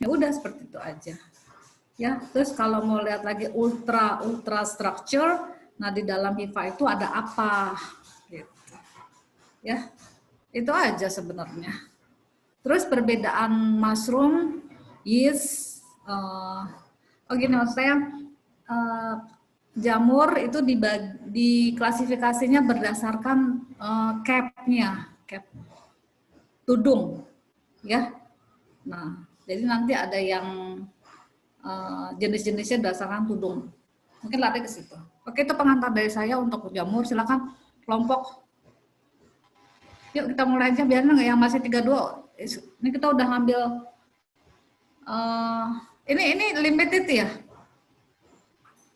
Ya udah seperti itu aja. Ya, terus kalau mau lihat lagi ultra structure, nah di dalam HIFA itu ada apa? Gitu. Ya, itu aja sebenarnya. Terus perbedaan mushroom, yeast, gini maksud saya, jamur itu diklasifikasinya berdasarkan cap-nya, cap tudung, ya. Nah, jadi nanti ada yang jenis-jenisnya berdasarkan tudung. Mungkin lari ke situ. Oke, itu pengantar dari saya untuk jamur. Silakan kelompok. Yuk kita mulai aja, biar nggak yang masih 32. Ini kita udah ngambil ini limited ya.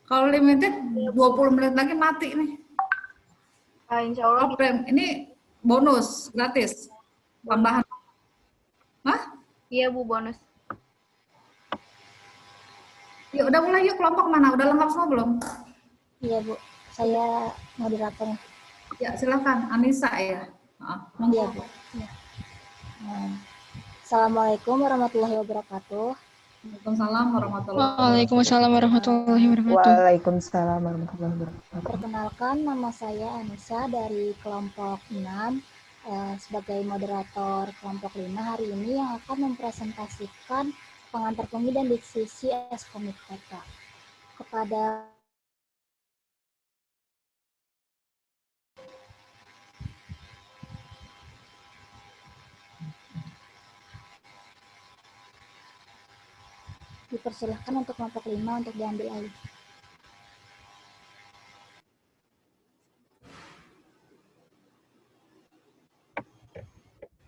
Kalau limited 20 menit lagi mati nih. Insya Allah Oh, ini bonus gratis. Tambahan. Hah? Iya Bu, bonus. Yuk udah mulai yuk, kelompok mana? Udah lengkap semua belum? Iya Bu, saya moderatornya. Ya silakan, Anissa ya. Iya Bu. Ya. Assalamualaikum warahmatullahi wabarakatuh. Waalaikumsalam warahmatullahi wabarakatuh. Waalaikumsalam warahmatullahi wabarakatuh. Waalaikumsalam warahmatullahi wabarakatuh. Perkenalkan, nama saya Anissa dari kelompok 6 sebagai moderator kelompok 5 hari ini yang akan mempresentasikan pengantar pemilih dan diskusi Eskomit Kota. Kepada dipersilahkan untuk kelompok 5 untuk diambil alih.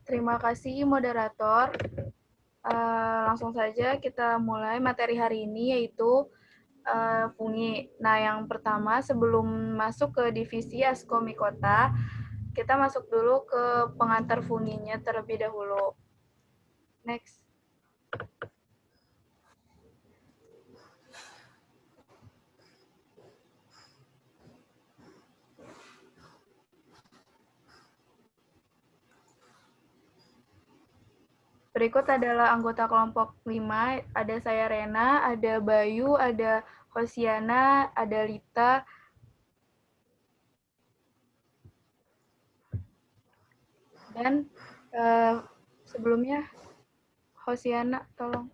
Terima kasih moderator. Langsung saja kita mulai materi hari ini, yaitu fungi. Nah, yang pertama sebelum masuk ke divisi Askomikota, kita masuk dulu ke pengantar funginya terlebih dahulu. Next. Berikut adalah anggota kelompok 5, ada saya Rena, ada Bayu, ada Hosiana, ada Lita, dan sebelumnya Hosiana, tolong.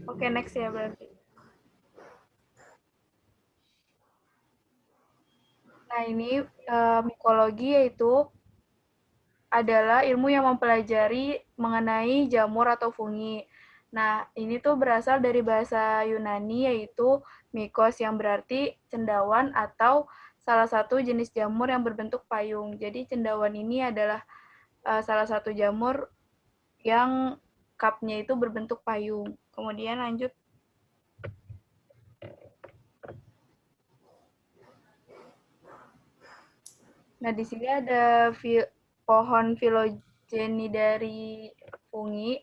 Oke, next ya berarti. Nah, ini mikologi yaitu adalah ilmu yang mempelajari mengenai jamur atau fungi. Nah, ini tuh berasal dari bahasa Yunani yaitu mikos yang berarti cendawan atau salah satu jenis jamur yang berbentuk payung. Jadi cendawan ini adalah salah satu jamur yang cupnya itu berbentuk payung. Kemudian lanjut. Nah, di sini ada pohon filogeni dari fungi.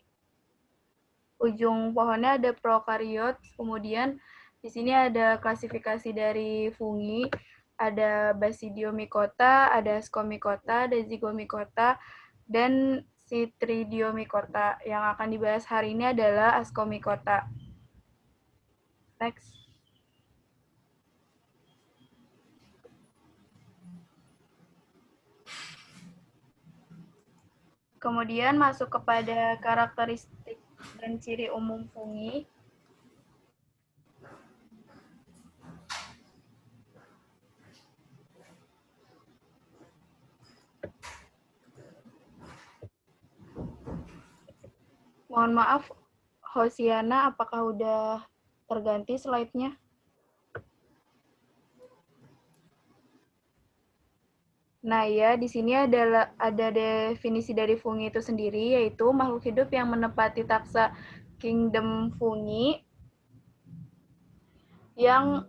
Ujung pohonnya ada prokariot. Kemudian di sini ada klasifikasi dari fungi. Ada Basidiomycota, ada Ascomycota, ada Zygomycota, dan Citridiomycota. Yang akan dibahas hari ini adalah Ascomycota. Next. Kemudian masuk kepada karakteristik dan ciri umum fungi. Mohon maaf, Hosiana, apakah udah terganti slide-nya? Nah ya, di sini ada definisi dari fungi itu sendiri, yaitu makhluk hidup yang menempati taxa kingdom fungi, yang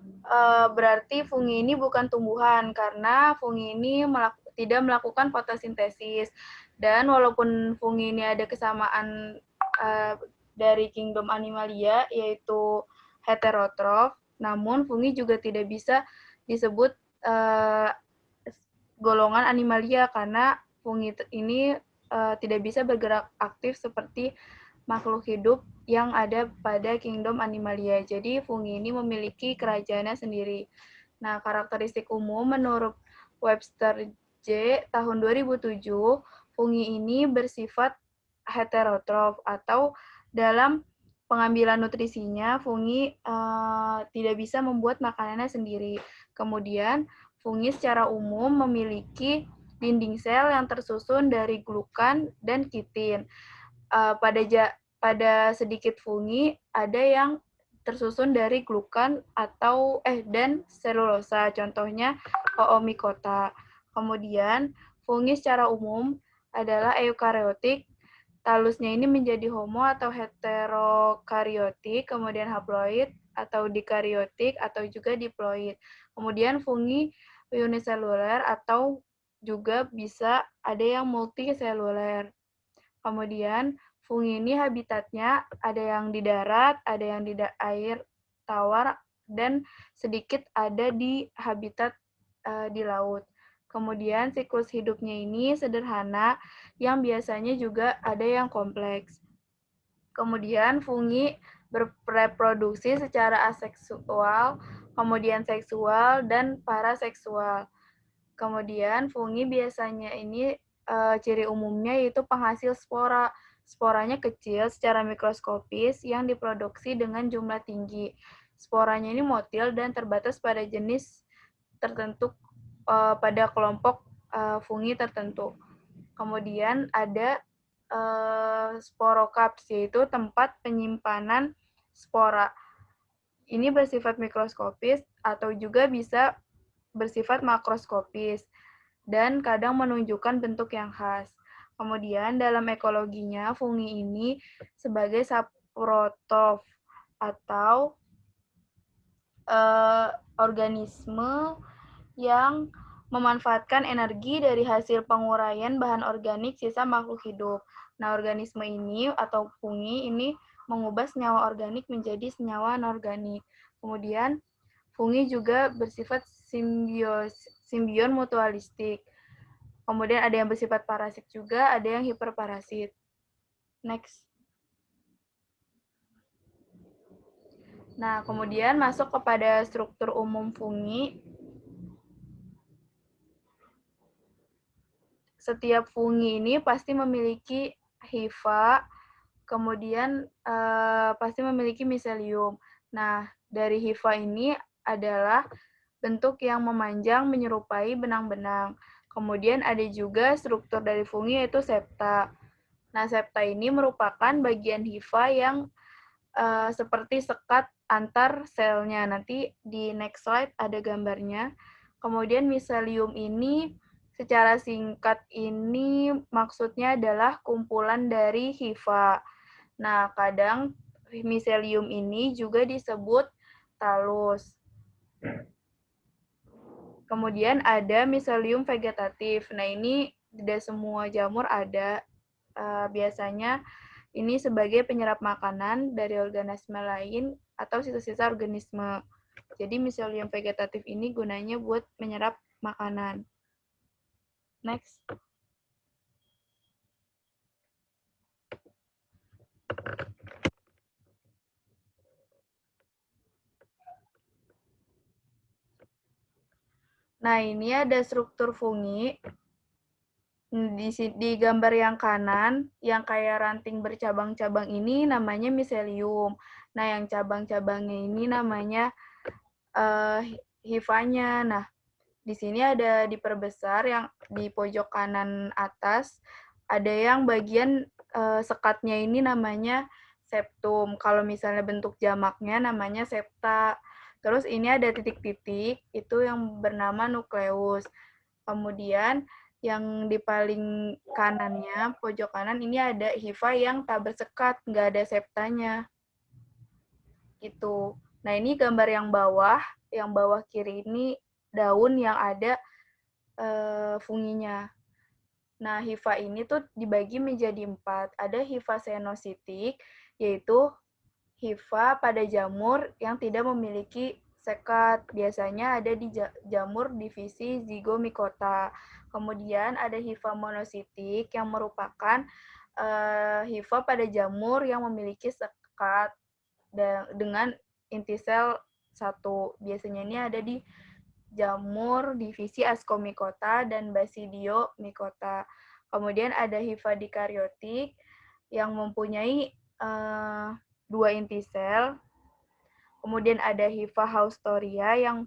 berarti fungi ini bukan tumbuhan, karena fungi ini tidak melakukan fotosintesis. Dan walaupun fungi ini ada kesamaan dari kingdom animalia, yaitu heterotrof, namun fungi juga tidak bisa disebut golongan animalia karena fungi ini tidak bisa bergerak aktif seperti makhluk hidup yang ada pada kingdom animalia. Jadi fungi ini memiliki kerajaannya sendiri. Nah, karakteristik umum menurut Webster J tahun 2007, fungi ini bersifat heterotrof atau dalam pengambilan nutrisinya, fungi tidak bisa membuat makanannya sendiri. Kemudian, fungi secara umum memiliki dinding sel yang tersusun dari glukan dan kitin. Pada sedikit fungi ada yang tersusun dari glukan dan selulosa, contohnya Oomycota. Kemudian, fungi secara umum adalah eukariotik. Talusnya ini menjadi homo atau heterokariotik, kemudian haploid atau dikariotik atau juga diploid. Kemudian fungi uniseluler atau juga bisa ada yang multiseluler. Kemudian fungi ini habitatnya ada yang di darat, ada yang di air tawar, dan sedikit ada di habitat di laut. Kemudian siklus hidupnya ini sederhana, yang biasanya juga ada yang kompleks. Kemudian fungi bereproduksi secara aseksual, kemudian seksual, dan paraseksual. Kemudian fungi biasanya ini ciri umumnya yaitu penghasil spora. Sporanya kecil secara mikroskopis yang diproduksi dengan jumlah tinggi. Sporanya ini motil dan terbatas pada jenis tertentu pada kelompok fungi tertentu. Kemudian ada sporokarps, yaitu tempat penyimpanan spora. Ini bersifat mikroskopis atau juga bisa bersifat makroskopis dan kadang menunjukkan bentuk yang khas. Kemudian dalam ekologinya, fungi ini sebagai saprotrof atau organisme yang memanfaatkan energi dari hasil penguraian bahan organik sisa makhluk hidup. Nah, organisme ini atau fungi ini mengubah senyawa organik menjadi senyawa anorganik. Kemudian, fungi juga bersifat simbion mutualistik. Kemudian ada yang bersifat parasit juga, ada yang hiperparasit. Next. Nah, kemudian masuk kepada struktur umum fungi. Setiap fungi ini pasti memiliki hifa, kemudian pasti memiliki miselium. Nah, dari hifa ini adalah bentuk yang memanjang menyerupai benang-benang. Kemudian ada juga struktur dari fungi yaitu septa. Nah, septa ini merupakan bagian hifa yang seperti sekat antar selnya. Nanti di next slide ada gambarnya. Kemudian miselium ini secara singkat ini maksudnya adalah kumpulan dari hifa. Nah, kadang miselium ini juga disebut talus. Kemudian ada miselium vegetatif. Nah, ini tidak semua jamur ada. Biasanya ini sebagai penyerap makanan dari organisme lain atau sisa-sisa organisme. Jadi miselium vegetatif ini gunanya buat menyerap makanan. Next. Nah, ini ada struktur fungi. Di gambar yang kanan, yang kayak ranting bercabang-cabang ini namanya miselium. Nah, yang cabang-cabangnya ini namanya hifanya. Nah, di sini ada diperbesar yang di pojok kanan atas, ada yang bagian sekatnya ini namanya septum. Kalau misalnya bentuk jamaknya namanya septa. Terus ini ada titik-titik, itu yang bernama nukleus. Kemudian yang di paling kanannya, pojok kanan, ini ada hifa yang tak bersekat, nggak ada septanya. Gitu. Nah, ini gambar yang bawah kiri ini daun yang ada funginya. Nah, hifa ini tuh dibagi menjadi 4. Ada hifa senositik, yaitu hifa pada jamur yang tidak memiliki sekat. Biasanya ada di jamur divisi zygomicota. Kemudian ada hifa monositik yang merupakan hifa pada jamur yang memiliki sekat dengan inti sel 1. Biasanya ini ada di jamur divisi Ascomycota dan Basidiomycota. Kemudian ada hifa dikaryotik yang mempunyai 2 inti sel. Kemudian ada hifa haustoria yang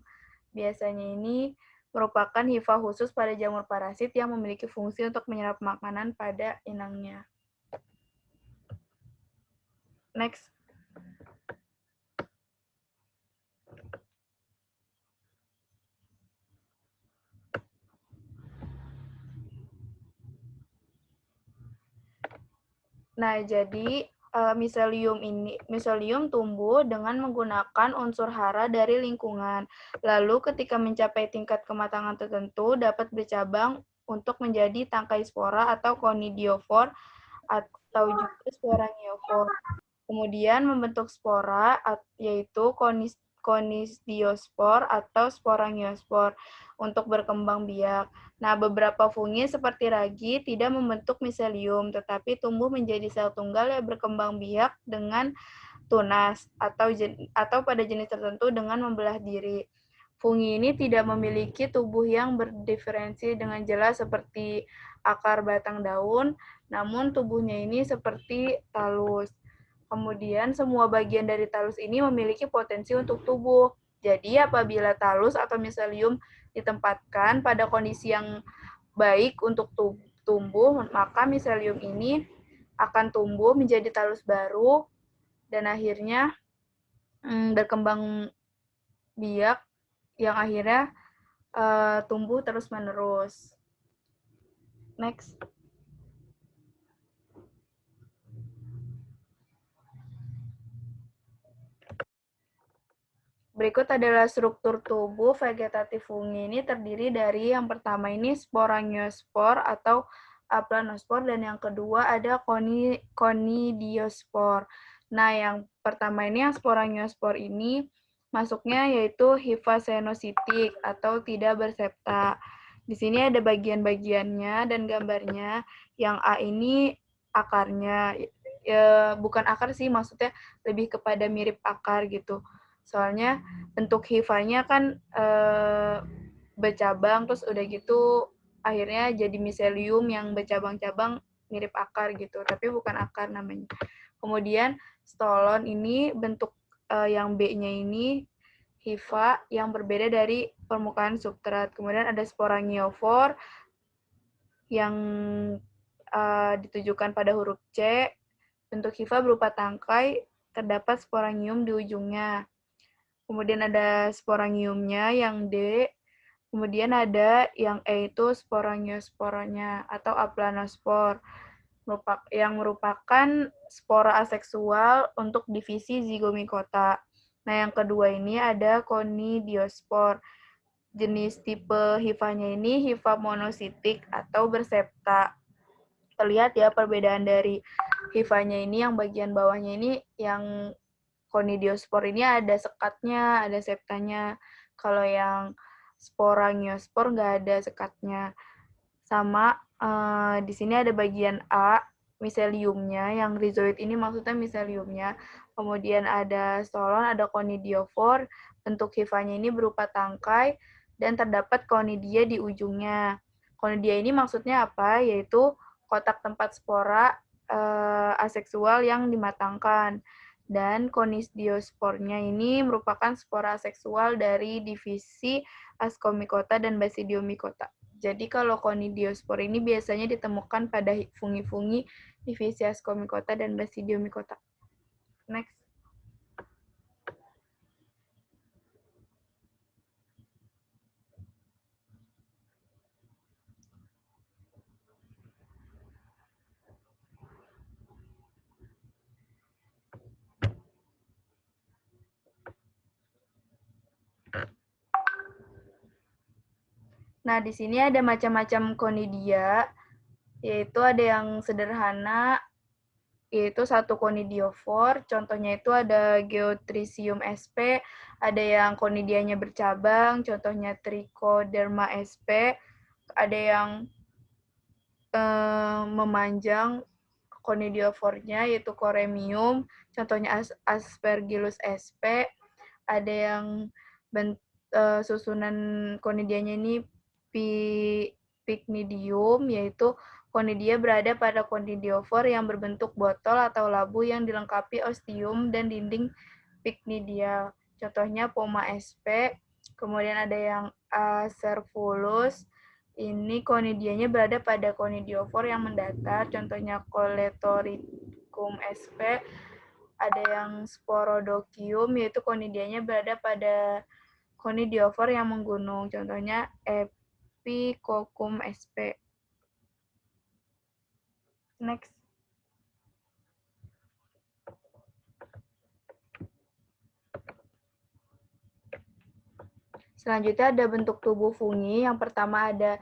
biasanya ini merupakan hifa khusus pada jamur parasit yang memiliki fungsi untuk menyerap makanan pada inangnya. Next. Nah, jadi miselium tumbuh dengan menggunakan unsur hara dari lingkungan. Lalu ketika mencapai tingkat kematangan tertentu dapat bercabang untuk menjadi tangkai spora atau conidiofor atau juga sporangiopor. Kemudian membentuk spora yaitu konidiospor atau sporangiospor untuk berkembang biak. Nah, beberapa fungi seperti ragi tidak membentuk miselium, tetapi tumbuh menjadi sel tunggal yang berkembang biak dengan tunas atau pada jenis tertentu dengan membelah diri. Fungi ini tidak memiliki tubuh yang berdiferensi dengan jelas seperti akar, batang, daun, namun tubuhnya ini seperti talus. Kemudian semua bagian dari talus ini memiliki potensi untuk tumbuh. Jadi apabila talus atau miselium ditempatkan pada kondisi yang baik untuk tumbuh, maka miselium ini akan tumbuh menjadi talus baru dan akhirnya berkembang biak yang akhirnya tumbuh terus-menerus. Next. Berikut adalah struktur tubuh vegetatif fungi. Ini terdiri dari yang pertama ini sporangiospor atau aplanospor dan yang kedua ada conidiospor. Nah, yang pertama ini yang sporangiospor ini masuknya yaitu hifa senositik atau tidak bersepta. Di sini ada bagian-bagiannya dan gambarnya. Yang A ini akarnya, bukan akar sih, maksudnya lebih kepada mirip akar gitu. Soalnya bentuk hifanya kan bercabang, terus udah gitu akhirnya jadi miselium yang bercabang-cabang mirip akar gitu, tapi bukan akar namanya. Kemudian stolon ini bentuk yang B-nya ini hifa yang berbeda dari permukaan substrat. Kemudian ada sporangiofor yang ditujukan pada huruf C. Bentuk hifa berupa tangkai, terdapat sporangium di ujungnya. Kemudian ada sporangiumnya yang D. Kemudian ada yang E itu sporangiosporanya atau aplanospor yang merupakan spora aseksual untuk divisi zygomicota. Nah, yang kedua ini ada conidiospor. Jenis tipe hifanya ini hifa monositik atau bersepta. Terlihat ya perbedaan dari hifanya ini, yang bagian bawahnya ini yang conidiospor ini ada sekatnya, ada septanya. Kalau yang sporangiospor nggak ada sekatnya. Sama di sini ada bagian A, miseliumnya, yang rhizoid ini maksudnya miseliumnya. Kemudian ada stolon, ada conidiofor, bentuk hifanya ini berupa tangkai, dan terdapat conidia di ujungnya. Conidia ini maksudnya apa? Yaitu kotak tempat spora aseksual yang dimatangkan. Dan conidiospornya ini merupakan spora aseksual dari divisi Ascomycota dan Basidiomycota. Jadi kalau conidiospor ini biasanya ditemukan pada fungi-fungi divisi Ascomycota dan Basidiomycota. Next. Nah, di sini ada macam-macam conidia, yaitu ada yang sederhana, yaitu satu conidiofor. Contohnya itu ada Geotricium sp, ada yang conidianya bercabang, contohnya Trichoderma sp, ada yang memanjang conidiofornya yaitu Coremium, contohnya Aspergillus sp, ada yang susunan conidianya ini Pycnidium, yaitu conidia berada pada conidiofor yang berbentuk botol atau labu yang dilengkapi ostium dan dinding pycnidia. Contohnya Poma sp, kemudian ada yang Acervulus, ini conidianya berada pada conidiofor yang mendatar, contohnya Coletoricum sp, ada yang Sporodochium, yaitu conidianya berada pada conidiofor yang menggunung, contohnya Epicoccum sp. Next. Selanjutnya ada bentuk tubuh fungi. Yang pertama ada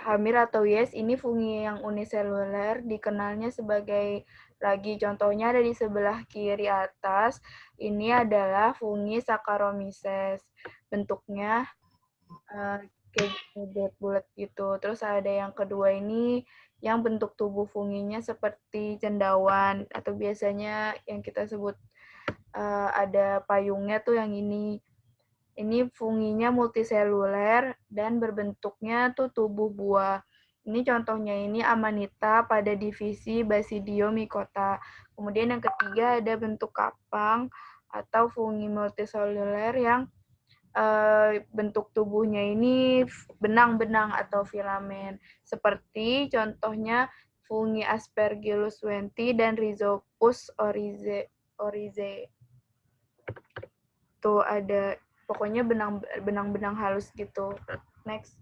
Hamir atau Yes. Ini fungi yang uniseluler, dikenalnya sebagai lagi. Contohnya ada di sebelah kiri atas. Ini adalah fungi Saccharomyces. Bentuknya kayak bulat gitu. Terus ada yang kedua ini yang bentuk tubuh funginya seperti cendawan, atau biasanya yang kita sebut ada payungnya tuh yang ini. Ini funginya multiseluler dan berbentuknya tuh tubuh buah. Ini contohnya ini Amanita pada divisi Basidiomycota. Kemudian yang ketiga ada bentuk kapang atau fungi multiseluler yang bentuk tubuhnya ini benang-benang atau filamen. Seperti contohnya fungi Aspergillus wenti dan Rhizopus oryzae. Tuh ada pokoknya benang-benang halus gitu. Next.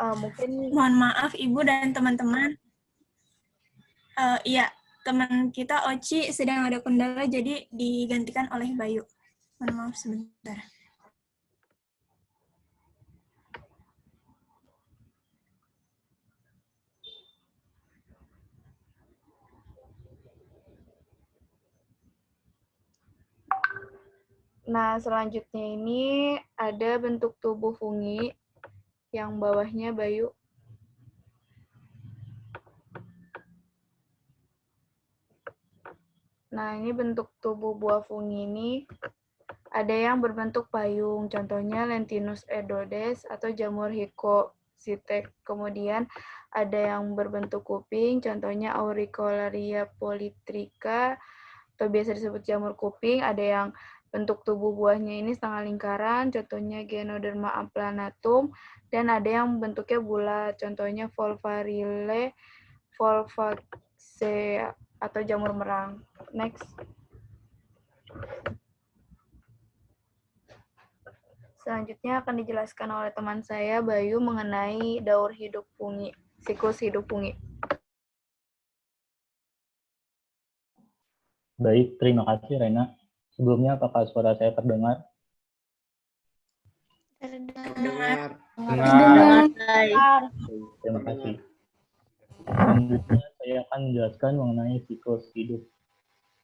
Mungkin Mohon maaf Ibu dan teman-teman. Iya, teman kita Oci sedang ada kendala jadi digantikan oleh Bayu. Mohon maaf sebentar. Nah, selanjutnya ini ada bentuk tubuh fungi yang bawahnya Bayu. Nah, ini bentuk tubuh buah fungi ini ada yang berbentuk payung, contohnya Lentinus edodes atau jamur Hicocyte. Kemudian ada yang berbentuk kuping, contohnya Auricularia polytricha atau biasa disebut jamur kuping. Ada yang bentuk tubuh buahnya ini setengah lingkaran, contohnya Ganoderma aplanatum, dan ada yang bentuknya bulat, contohnya Volvarille volvaxea atau jamur merang. Next. Selanjutnya akan dijelaskan oleh teman saya, Bayu, mengenai daur hidup fungi, siklus hidup fungi. Baik, terima kasih Rena. Sebelumnya apakah suara saya terdengar? Terdengar. Terima kasih. Selanjutnya saya akan menjelaskan mengenai siklus hidup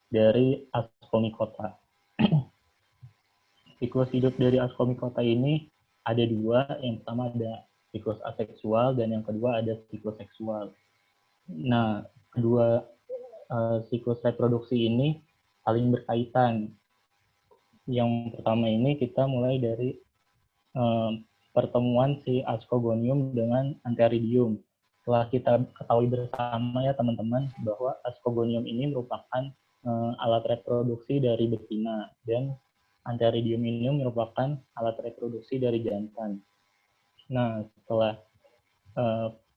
dari Ascomycota. Siklus hidup dari Ascomycota ini ada dua. Yang pertama ada siklus aseksual dan yang kedua ada siklus seksual. Nah, kedua siklus reproduksi ini saling berkaitan. Yang pertama ini kita mulai dari pertemuan si Ascogonium dengan Antheridium. Setelah kita ketahui bersama ya teman-teman bahwa Ascogonium ini merupakan alat reproduksi dari betina dan Antheridium ini merupakan alat reproduksi dari jantan. Nah, setelah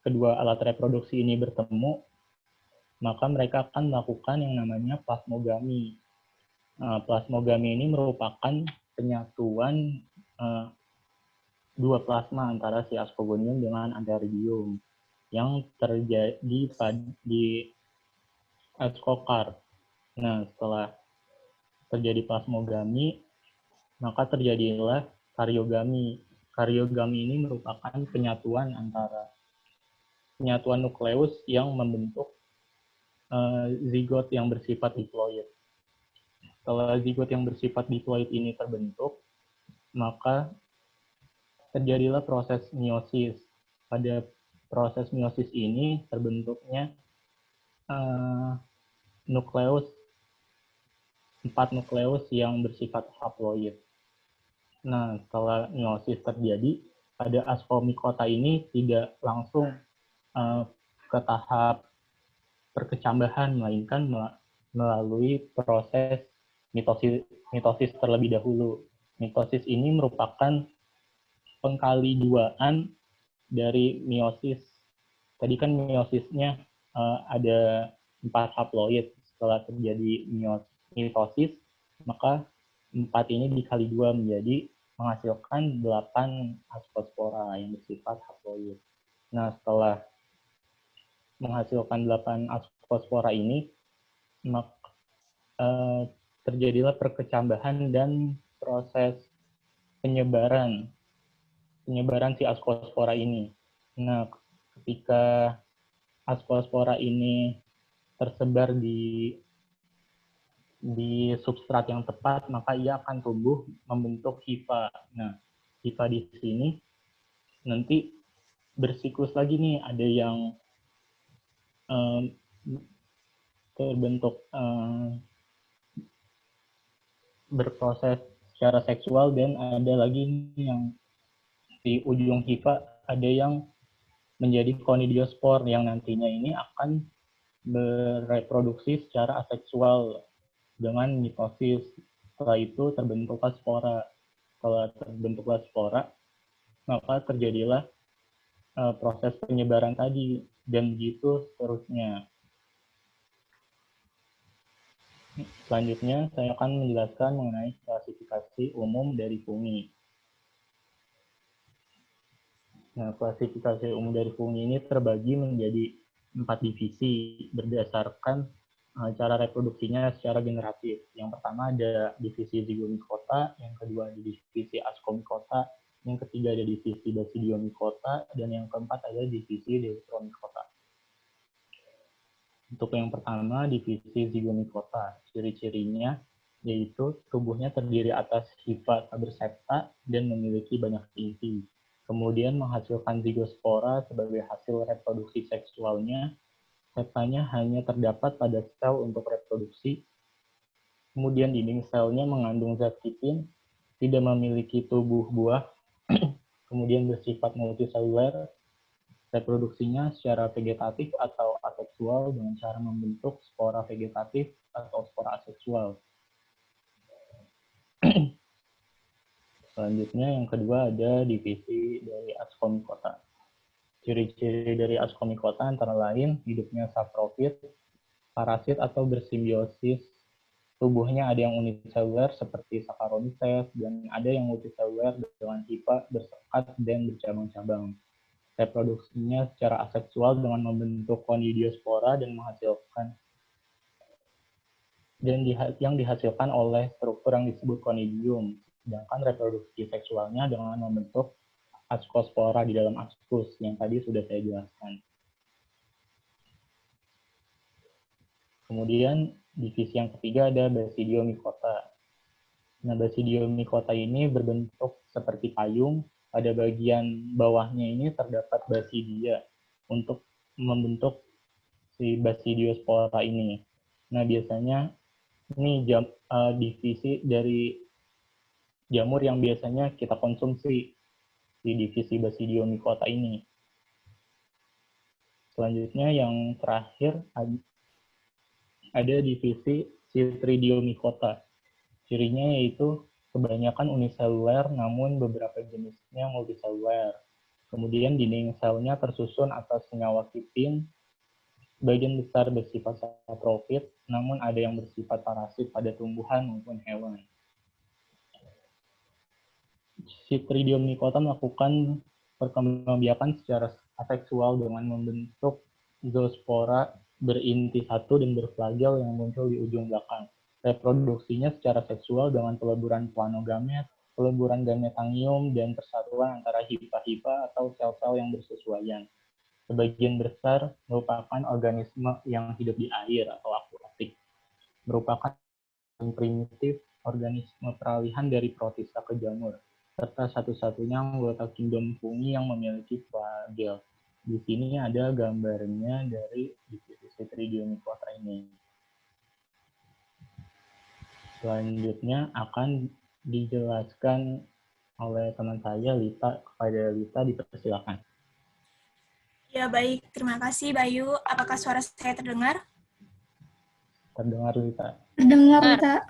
kedua alat reproduksi ini bertemu, maka mereka akan melakukan yang namanya plasmogami. Plasmogami ini merupakan penyatuan dua plasma antara si ascogonium dengan antheridium yang terjadi di ascokar. Nah, setelah terjadi plasmogami, maka terjadilah kariogami. Kariogami ini merupakan penyatuan nukleus yang membentuk zigot yang bersifat diploid. Setelah zigot yang bersifat diploid ini terbentuk, maka terjadilah proses meiosis. Pada proses meiosis ini terbentuknya nukleus, 4 nukleus yang bersifat haploid. Nah, setelah meiosis terjadi, pada ascomycota ini tidak langsung ke tahap perkecambahan, melainkan melalui proses mitosis terlebih dahulu. Mitosis ini merupakan pengkaliduaan dari meiosis. Tadi kan meiosis-nya ada 4 haploid. Setelah terjadi mitosis, maka 4 ini dikali 2 menjadi menghasilkan 8 ascospora yang bersifat haploid. Nah, setelah menghasilkan 8 ascospora ini, maka terjadilah perkecambahan dan proses penyebaran si ascospora ini. Nah, ketika ascospora ini tersebar di substrat yang tepat, maka ia akan tumbuh membentuk hifa. Nah, hifa di sini nanti bersiklus lagi nih, ada yang terbentuk berproses secara seksual, dan ada lagi yang di ujung hifa ada yang menjadi conidiospor yang nantinya ini akan bereproduksi secara aseksual dengan mitosis. Setelah itu terbentuklah spora. Setelah terbentuklah spora, maka terjadilah proses penyebaran tadi, dan begitu seterusnya. Selanjutnya, saya akan menjelaskan mengenai klasifikasi umum dari fungi. Nah, klasifikasi umum dari fungi ini terbagi menjadi 4 divisi berdasarkan cara reproduksinya secara generatif. Yang pertama ada divisi Zygomicota, yang kedua ada divisi Ascomycota, yang ketiga ada divisi Basidiomycota, dan yang keempat ada divisi Deuteromycota. Untuk yang pertama, divisi Zygomicota, ciri-cirinya yaitu tubuhnya terdiri atas hifa tabersepta dan memiliki banyak inti. Kemudian menghasilkan zigospora sebagai hasil reproduksi seksualnya. Septanya hanya terdapat pada sel untuk reproduksi. Kemudian dinding selnya mengandung zat kitin, tidak memiliki tubuh buah, kemudian bersifat multiseluler. Reproduksinya secara vegetatif atau aseksual dengan cara membentuk spora vegetatif atau spora aseksual. Selanjutnya yang kedua ada divisi dari Ascomycota. Ciri-ciri dari Ascomycota antara lain hidupnya saprofit, parasit atau bersimbiosis. Tubuhnya ada yang uniseluler seperti Saccharomyces, dan ada yang multiseluler dengan hifa bersekat dan bercabang-cabang. Reproduksinya secara aseksual dengan membentuk conidiospora dan menghasilkan yang dihasilkan oleh struktur yang disebut conidium. Sedangkan reproduksi seksualnya dengan membentuk ascospora di dalam ascus yang tadi sudah saya jelaskan. Kemudian divisi yang ketiga ada Basidiomycota. Nah, Basidiomycota ini berbentuk seperti payung. Pada bagian bawahnya ini terdapat basidia untuk membentuk si Basidiospora ini. Nah, biasanya ini divisi dari jamur yang biasanya kita konsumsi di divisi Basidiomycota ini. Selanjutnya yang terakhir ada divisi Chytridiomycota. Cirinya yaitu kebanyakan uniseluler, namun beberapa jenisnya multiseluler. Kemudian dinding selnya tersusun atas senyawa kitin. Bagian besar bersifat saprofit, namun ada yang bersifat parasit pada tumbuhan maupun hewan. Cryptridium micota melakukan perkembangbiakan secara aseksual dengan membentuk zoospora berinti satu dan berflagel yang muncul di ujung belakang. Reproduksinya secara seksual dengan peleburan planogamet, peleburan gametangium, dan persatuan antara hifa-hifa atau sel-sel yang bersesuaian. Sebagian besar merupakan organisme yang hidup di air atau akuatik. Merupakan primitif organisme peralihan dari protista ke jamur, serta satu-satunya anggota kingdom fungi yang memiliki flagel. Di sini ada gambarnya dari divisi Cryptridium micota ini. Selanjutnya akan dijelaskan oleh teman saya, Lita. Kepada Lita, dipersilakan. Ya, baik. Terima kasih, Bayu. Apakah suara saya terdengar? Terdengar, Lita. Dengar, Lita.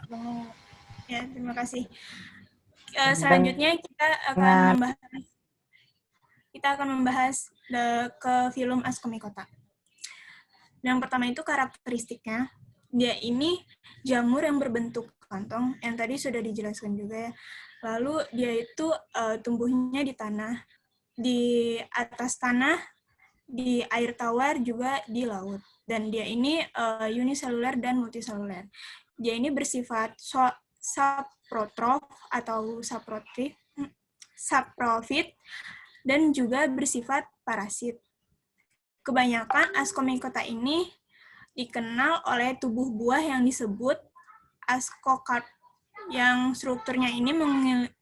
Ya, terima kasih. Selanjutnya kita akan membahas ke filum Ascomycota. Yang pertama itu karakteristiknya. Dia ini jamur yang berbentuk kantong, yang tadi sudah dijelaskan juga ya. Lalu dia itu tumbuhnya di tanah, di atas tanah, di air tawar, juga di laut. Dan dia ini uniseluler dan multiseluler. Dia ini bersifat saprotrof atau saprofit, dan juga bersifat parasit. Kebanyakan Ascomycota ini dikenal oleh tubuh buah yang disebut ascocarp, yang strukturnya ini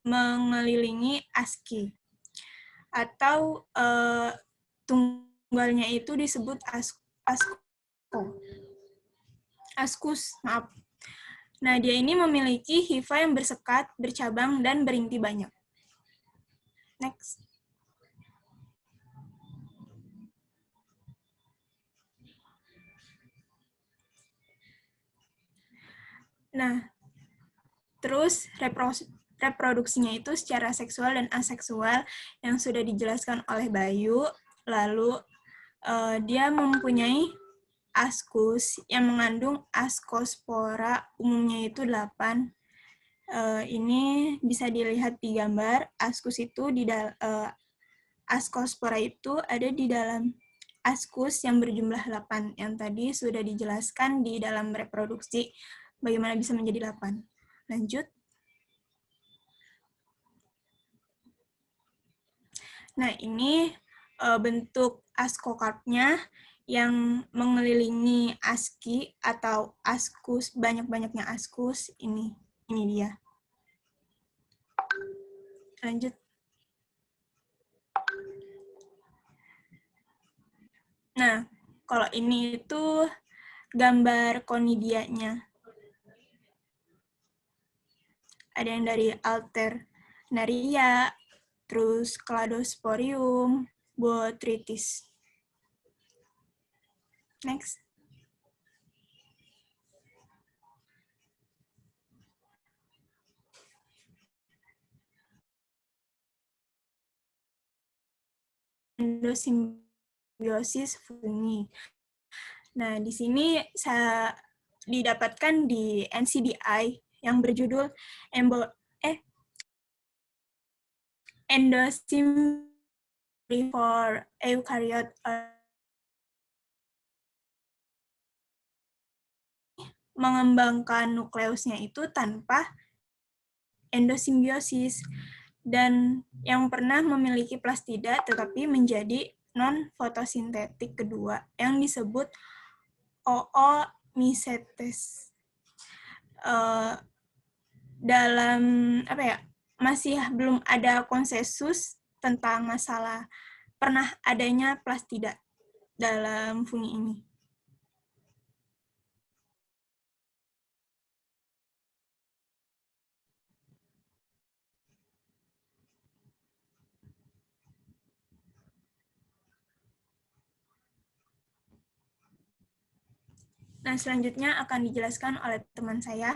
mengelilingi asci. Atau tunggalnya itu disebut ascus. Nah, dia ini memiliki hifa yang bersekat, bercabang, dan berinti banyak. Next. Nah, terus reproduksinya itu secara seksual dan aseksual yang sudah dijelaskan oleh Bayu. Lalu dia mempunyai ascus yang mengandung ascospora, umumnya itu 8. Ini bisa dilihat di gambar. Ascus itu ascospora itu ada di dalam ascus yang berjumlah 8, yang tadi sudah dijelaskan di dalam reproduksi bagaimana bisa menjadi 8. Lanjut. Nah, ini bentuk ascocarpnya yang mengelilingi asci atau ascus, banyak-banyaknya ascus. Ini dia. Lanjut. Nah, kalau ini itu gambar conidianya. Ada yang dari alternaria, terus cladosporium, botrytis. Next. Endosimbiosis fungi. Nah, di sini saya didapatkan di NCBI yang berjudul Endosymbiose for Eukaryote. Mengembangkan nukleusnya itu tanpa endosimbiosis, dan yang pernah memiliki plastida tetapi menjadi non-fotosintetik kedua yang disebut oomycetes. Dalam masih belum ada konsensus tentang masalah pernah adanya plastida dalam fungi ini. Nah, selanjutnya akan dijelaskan oleh teman saya.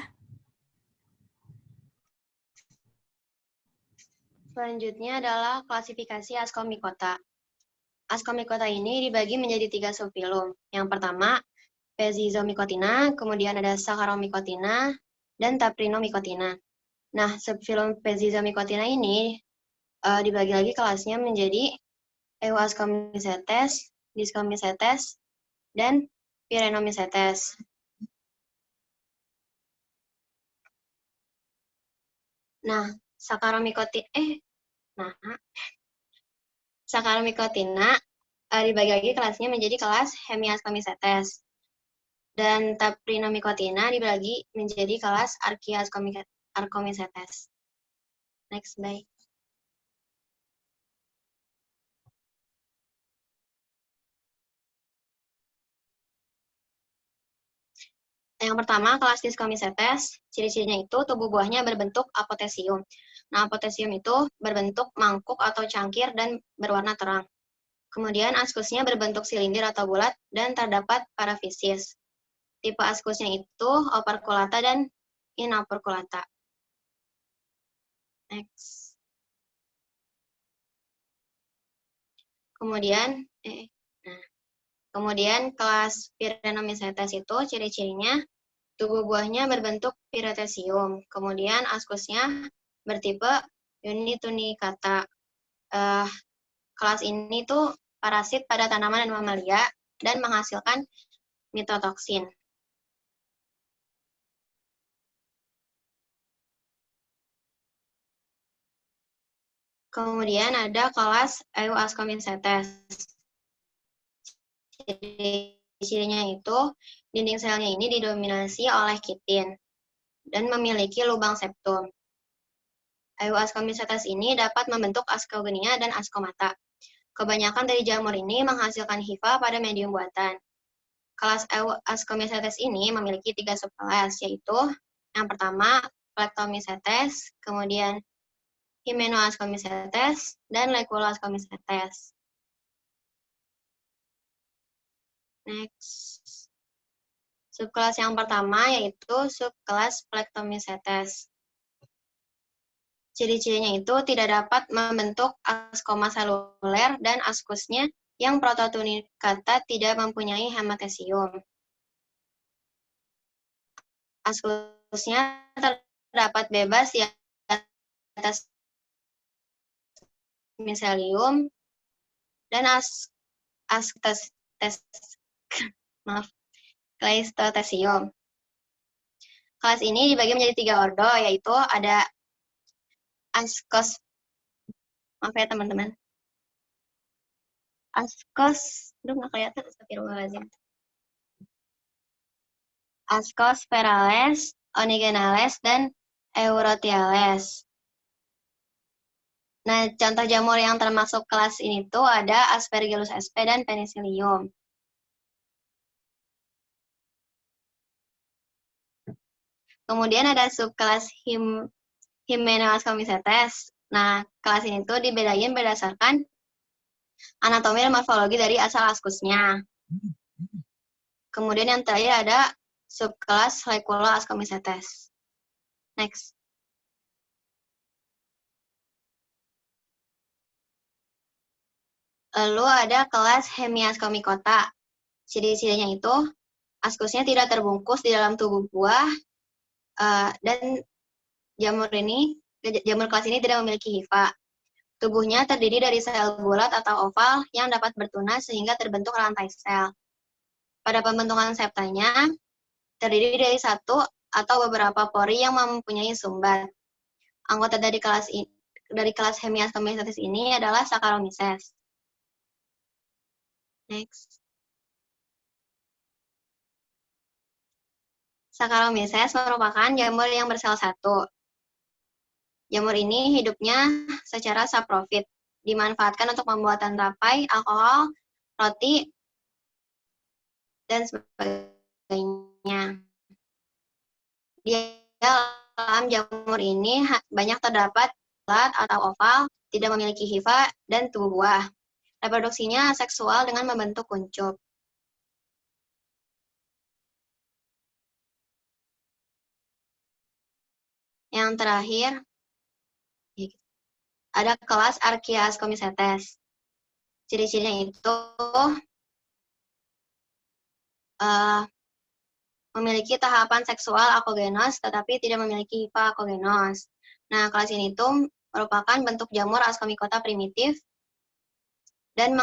Selanjutnya adalah klasifikasi Ascomycota. Ascomycota ini dibagi menjadi 3 subfilum. Yang pertama, Pezizomycotina, kemudian ada Saccharomycotina, dan Taprinomycotina. Nah, subfilum Pezizomycotina ini dibagi lagi kelasnya menjadi Euascomycetes, Discomycetes, dan Pyrenomycetes. Nah, Saccharomycotina dibagi lagi kelasnya menjadi kelas Hemiascomycetes. Dan Taprinomycotina dibagi menjadi kelas Archascomycetes. Next, bye. Yang pertama, kelas Discomycetes, ciri-cirinya itu tubuh buahnya berbentuk apotesium. Nah, apotesium itu berbentuk mangkuk atau cangkir dan berwarna terang. Kemudian askusnya berbentuk silindir atau bulat dan terdapat parafisis. Tipe askusnya itu operculata dan inoperculata. Next. Kemudian kelas Pyrenomycetes itu ciri-cirinya tubuh buahnya berbentuk piretesium. Kemudian askusnya bertipe unitunicata. Kelas ini tuh parasit pada tanaman dan mamalia dan menghasilkan mitotoksin. Kemudian ada kelas Euascomycetes. Ciri-cirinya itu dinding selnya ini didominasi oleh kitin dan memiliki lubang septum. Euascomycetes ini dapat membentuk ascogenia dan ascomata. Kebanyakan dari jamur ini menghasilkan hifa pada medium buatan. Kelas Euascomycetes ini memiliki 3 subkelas, yaitu yang pertama Plectomycetes, kemudian Hymenoascomycetes, dan Leculoascomycetes. Next. Subkelas yang pertama yaitu subkelas Plectomycetes. Ciri-cirinya itu tidak dapat membentuk askoma seluler dan askusnya yang prototunicata tidak mempunyai hematesium. Askusnya terdapat bebas di atas miselium dan Cleistotesium. Kelas ini dibagi menjadi 3 ordo, yaitu ada maaf ya teman-teman. Nggak kelihatan, astagfirullahaladzim. Ascospherales, Onigenales, dan Eurotiales. Nah, contoh jamur yang termasuk kelas ini tuh ada Aspergillus sp dan Penicillium. Kemudian ada subkelas Hymenoascomycetes. Nah, kelas ini tuh dibedain berdasarkan anatomi dan morfologi dari asal askusnya. Kemudian yang terakhir ada subkelas Leculoascomycetes. Next. Lalu ada kelas Hemiascomycota. Ciri-cirinya itu askusnya tidak terbungkus di dalam tubuh buah dan jamur kelas ini tidak memiliki hifa. Tubuhnya terdiri dari sel bulat atau oval yang dapat bertunas sehingga terbentuk rantai sel. Pada pembentukan septanya terdiri dari satu atau beberapa pori yang mempunyai sumbat. Anggota dari kelas Hemiascomycetes ini adalah Saccharomyces. Next. Saccharomyces merupakan jamur yang bersel satu. Jamur ini hidupnya secara saprofit, dimanfaatkan untuk pembuatan tapai, alkohol, roti, dan sebagainya. Di dalam jamur ini banyak terdapat bulat atau oval, tidak memiliki hifa, dan tubuh buah. Reproduksinya seksual dengan membentuk kuncup. Yang terakhir, ada kelas Archiascomycetes. Ciri-cirinya itu memiliki tahapan seksual akogenos, tetapi tidak memiliki hifa akogenos. Nah, kelas ini tuh merupakan bentuk jamur Ascomycota primitif dan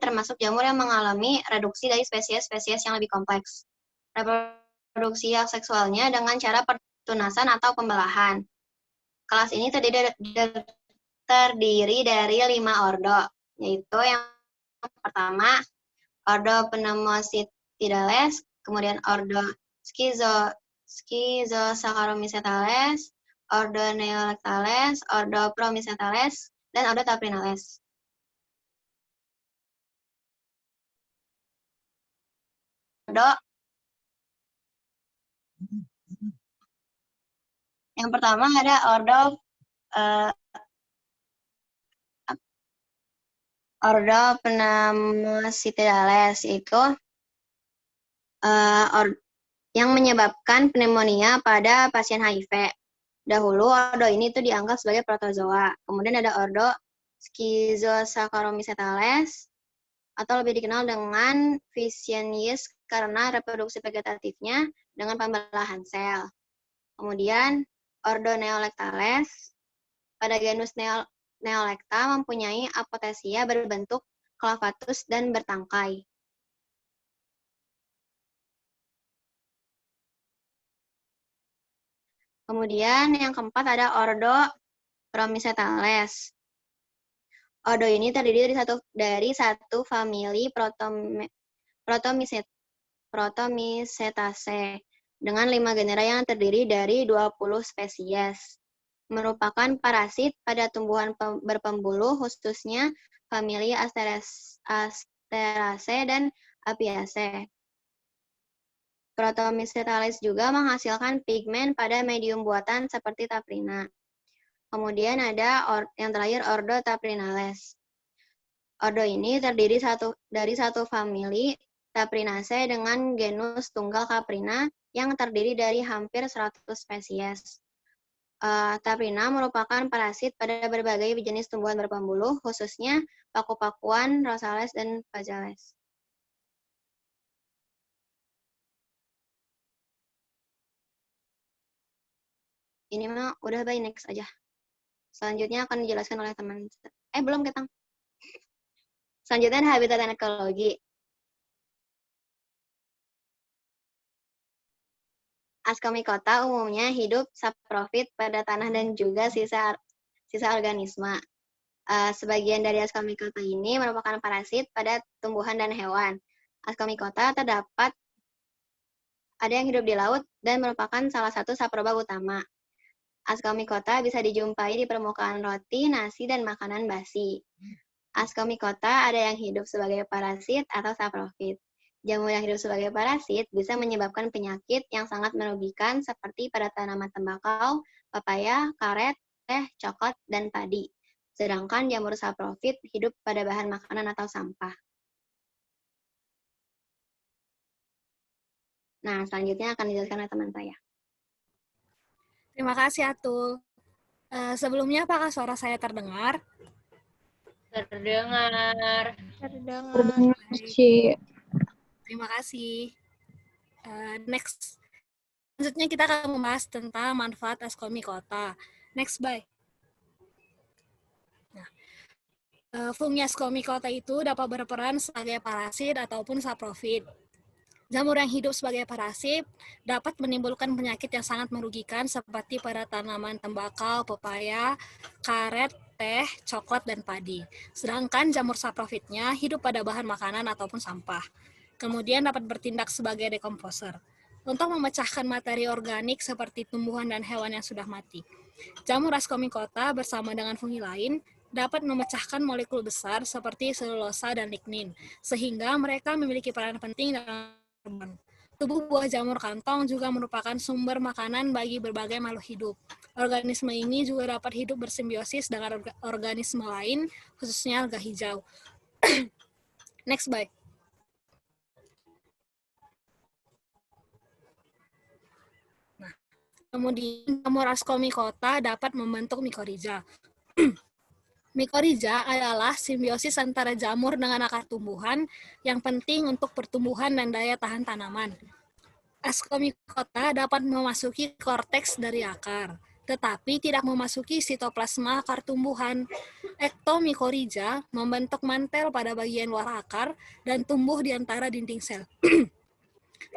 termasuk jamur yang mengalami reduksi dari spesies-spesies yang lebih kompleks. Reproduksi seksualnya dengan cara pertunasan atau pembelahan. Kelas ini terdiri dari 5 ordo, yaitu yang pertama, ordo Pneumocystidales, kemudian ordo Schizosaccharomycetales, ordo Neolectales, ordo Promycetales, dan ordo Taprinales. Yang pertama ada ordo Pneumocystidales, yaitu yang menyebabkan pneumonia pada pasien HIV. Dahulu ordo ini itu dianggap sebagai protozoa. Kemudian ada ordo Schizosaccharomycetales, atau lebih dikenal dengan fission yeast karena reproduksi vegetatifnya dengan pembelahan sel. Kemudian ordo Neolectales, pada genus Neolecta mempunyai apothecia berbentuk clavatus dan bertangkai. Kemudian yang keempat ada ordo Promycetales. Ordo ini terdiri dari satu famili Protomycetaceae dengan 5 genera yang terdiri dari 20 spesies. Merupakan parasit pada tumbuhan berpembuluh, khususnya famili Asteraceae dan Apiaceae. Protomycetaceae juga menghasilkan pigmen pada medium buatan seperti taprina. Kemudian ada yang terakhir ordo Taprinales. Ordo ini terdiri dari satu famili Taprinaceae dengan genus tunggal Caprina yang terdiri dari hampir 100 spesies. Taprina merupakan parasit pada berbagai jenis tumbuhan berpembuluh, khususnya paku-pakuan, rosales, dan pazales. Ini mah udah by next aja. Selanjutnya akan dijelaskan oleh teman. Belum Ketang. Selanjutnya ada habitat dan ekologi. Ascomycota umumnya hidup saprofit pada tanah dan juga sisa organisme. Sebagian dari Ascomycota ini merupakan parasit pada tumbuhan dan hewan. Ascomycota terdapat ada yang hidup di laut dan merupakan salah satu saproba utama. Ascomycota bisa dijumpai di permukaan roti, nasi, dan makanan basi. Ascomycota ada yang hidup sebagai parasit atau saprofit. Jamur yang hidup sebagai parasit bisa menyebabkan penyakit yang sangat merugikan seperti pada tanaman tembakau, pepaya, karet, teh, coklat, dan padi. Sedangkan jamur saprofit hidup pada bahan makanan atau sampah. Nah, selanjutnya akan dijelaskan oleh teman saya. Terima kasih, Atul. Sebelumnya, apakah suara saya terdengar? Terdengar. Terima kasih. Next. Selanjutnya kita akan membahas tentang manfaat Ascomycota. Next, bye. Fungi Ascomycota itu dapat berperan sebagai parasit ataupun saprofit. Jamur yang hidup sebagai parasit dapat menimbulkan penyakit yang sangat merugikan seperti pada tanaman tembakau, pepaya, karet, teh, coklat, dan padi. Sedangkan jamur saprofitnya hidup pada bahan makanan ataupun sampah. Kemudian dapat bertindak sebagai dekomposer untuk memecahkan materi organik seperti tumbuhan dan hewan yang sudah mati. Jamur Ascomycota bersama dengan fungi lain dapat memecahkan molekul besar seperti selulosa dan lignin, sehingga mereka memiliki peran penting dalam tubuh buah jamur kantong juga merupakan sumber makanan bagi berbagai makhluk hidup. Organisme ini juga dapat hidup bersimbiosis dengan organisme lain, khususnya alga hijau. Next, bye. Nah, kemudian jamur Ascomycota dapat membentuk mikoriza. Mikoriza adalah simbiosis antara jamur dengan akar tumbuhan yang penting untuk pertumbuhan dan daya tahan tanaman. Ascomycota dapat memasuki korteks dari akar. tetapi tidak memasuki sitoplasma akar tumbuhan. Ektomycorrhiza membentuk mantel pada bagian luar akar dan tumbuh di antara dinding sel.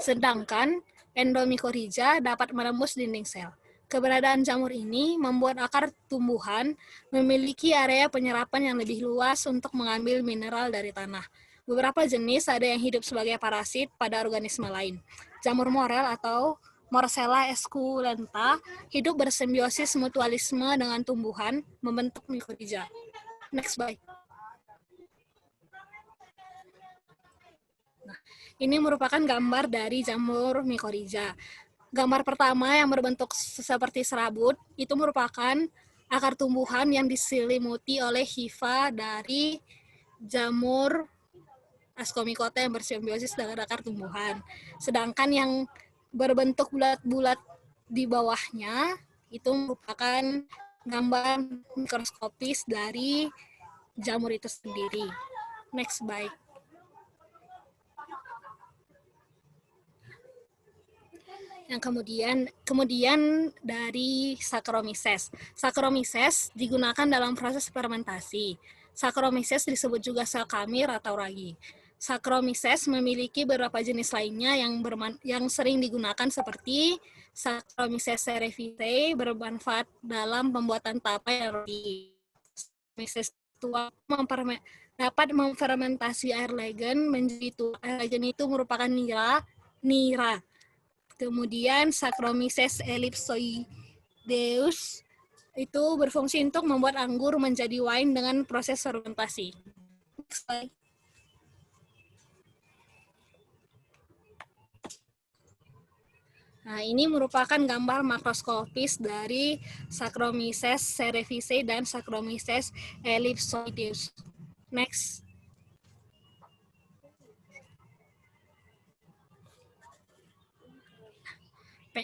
Sedangkan endomycorrhiza dapat menembus dinding sel. Keberadaan jamur ini membuat akar tumbuhan memiliki area penyerapan yang lebih luas untuk mengambil mineral dari tanah. Beberapa jenis ada yang hidup sebagai parasit pada organisme lain. Jamur morel atau Morcella esculenta hidup bersimbiosis mutualisme dengan tumbuhan, membentuk mycorrhiza. Next slide. Nah, ini merupakan gambar dari jamur mycorrhiza. Gambar pertama yang berbentuk seperti serabut, itu merupakan akar tumbuhan yang diselimuti oleh hifa dari jamur Ascomycota yang bersimbiosis dengan akar tumbuhan. Sedangkan yang berbentuk bulat-bulat di bawahnya, itu merupakan gambar mikroskopis dari jamur itu sendiri. Next slide. Yang kemudian dari Saccharomyces. Saccharomyces digunakan dalam proses fermentasi. Saccharomyces disebut juga sel kamir atau ragi. Saccharomyces memiliki beberapa jenis lainnya yang sering digunakan seperti Saccharomyces cerevisiae bermanfaat dalam pembuatan tape dan roti. Saccharomyces tua dapat memfermentasi air legen menjadi tua. Air legen itu merupakan nira. Kemudian Saccharomyces ellipsoideus itu berfungsi untuk membuat anggur menjadi wine dengan proses fermentasi. Nah, ini merupakan gambar makroskopis dari Saccharomyces cerevisiae dan Saccharomyces ellipsoideus. Next.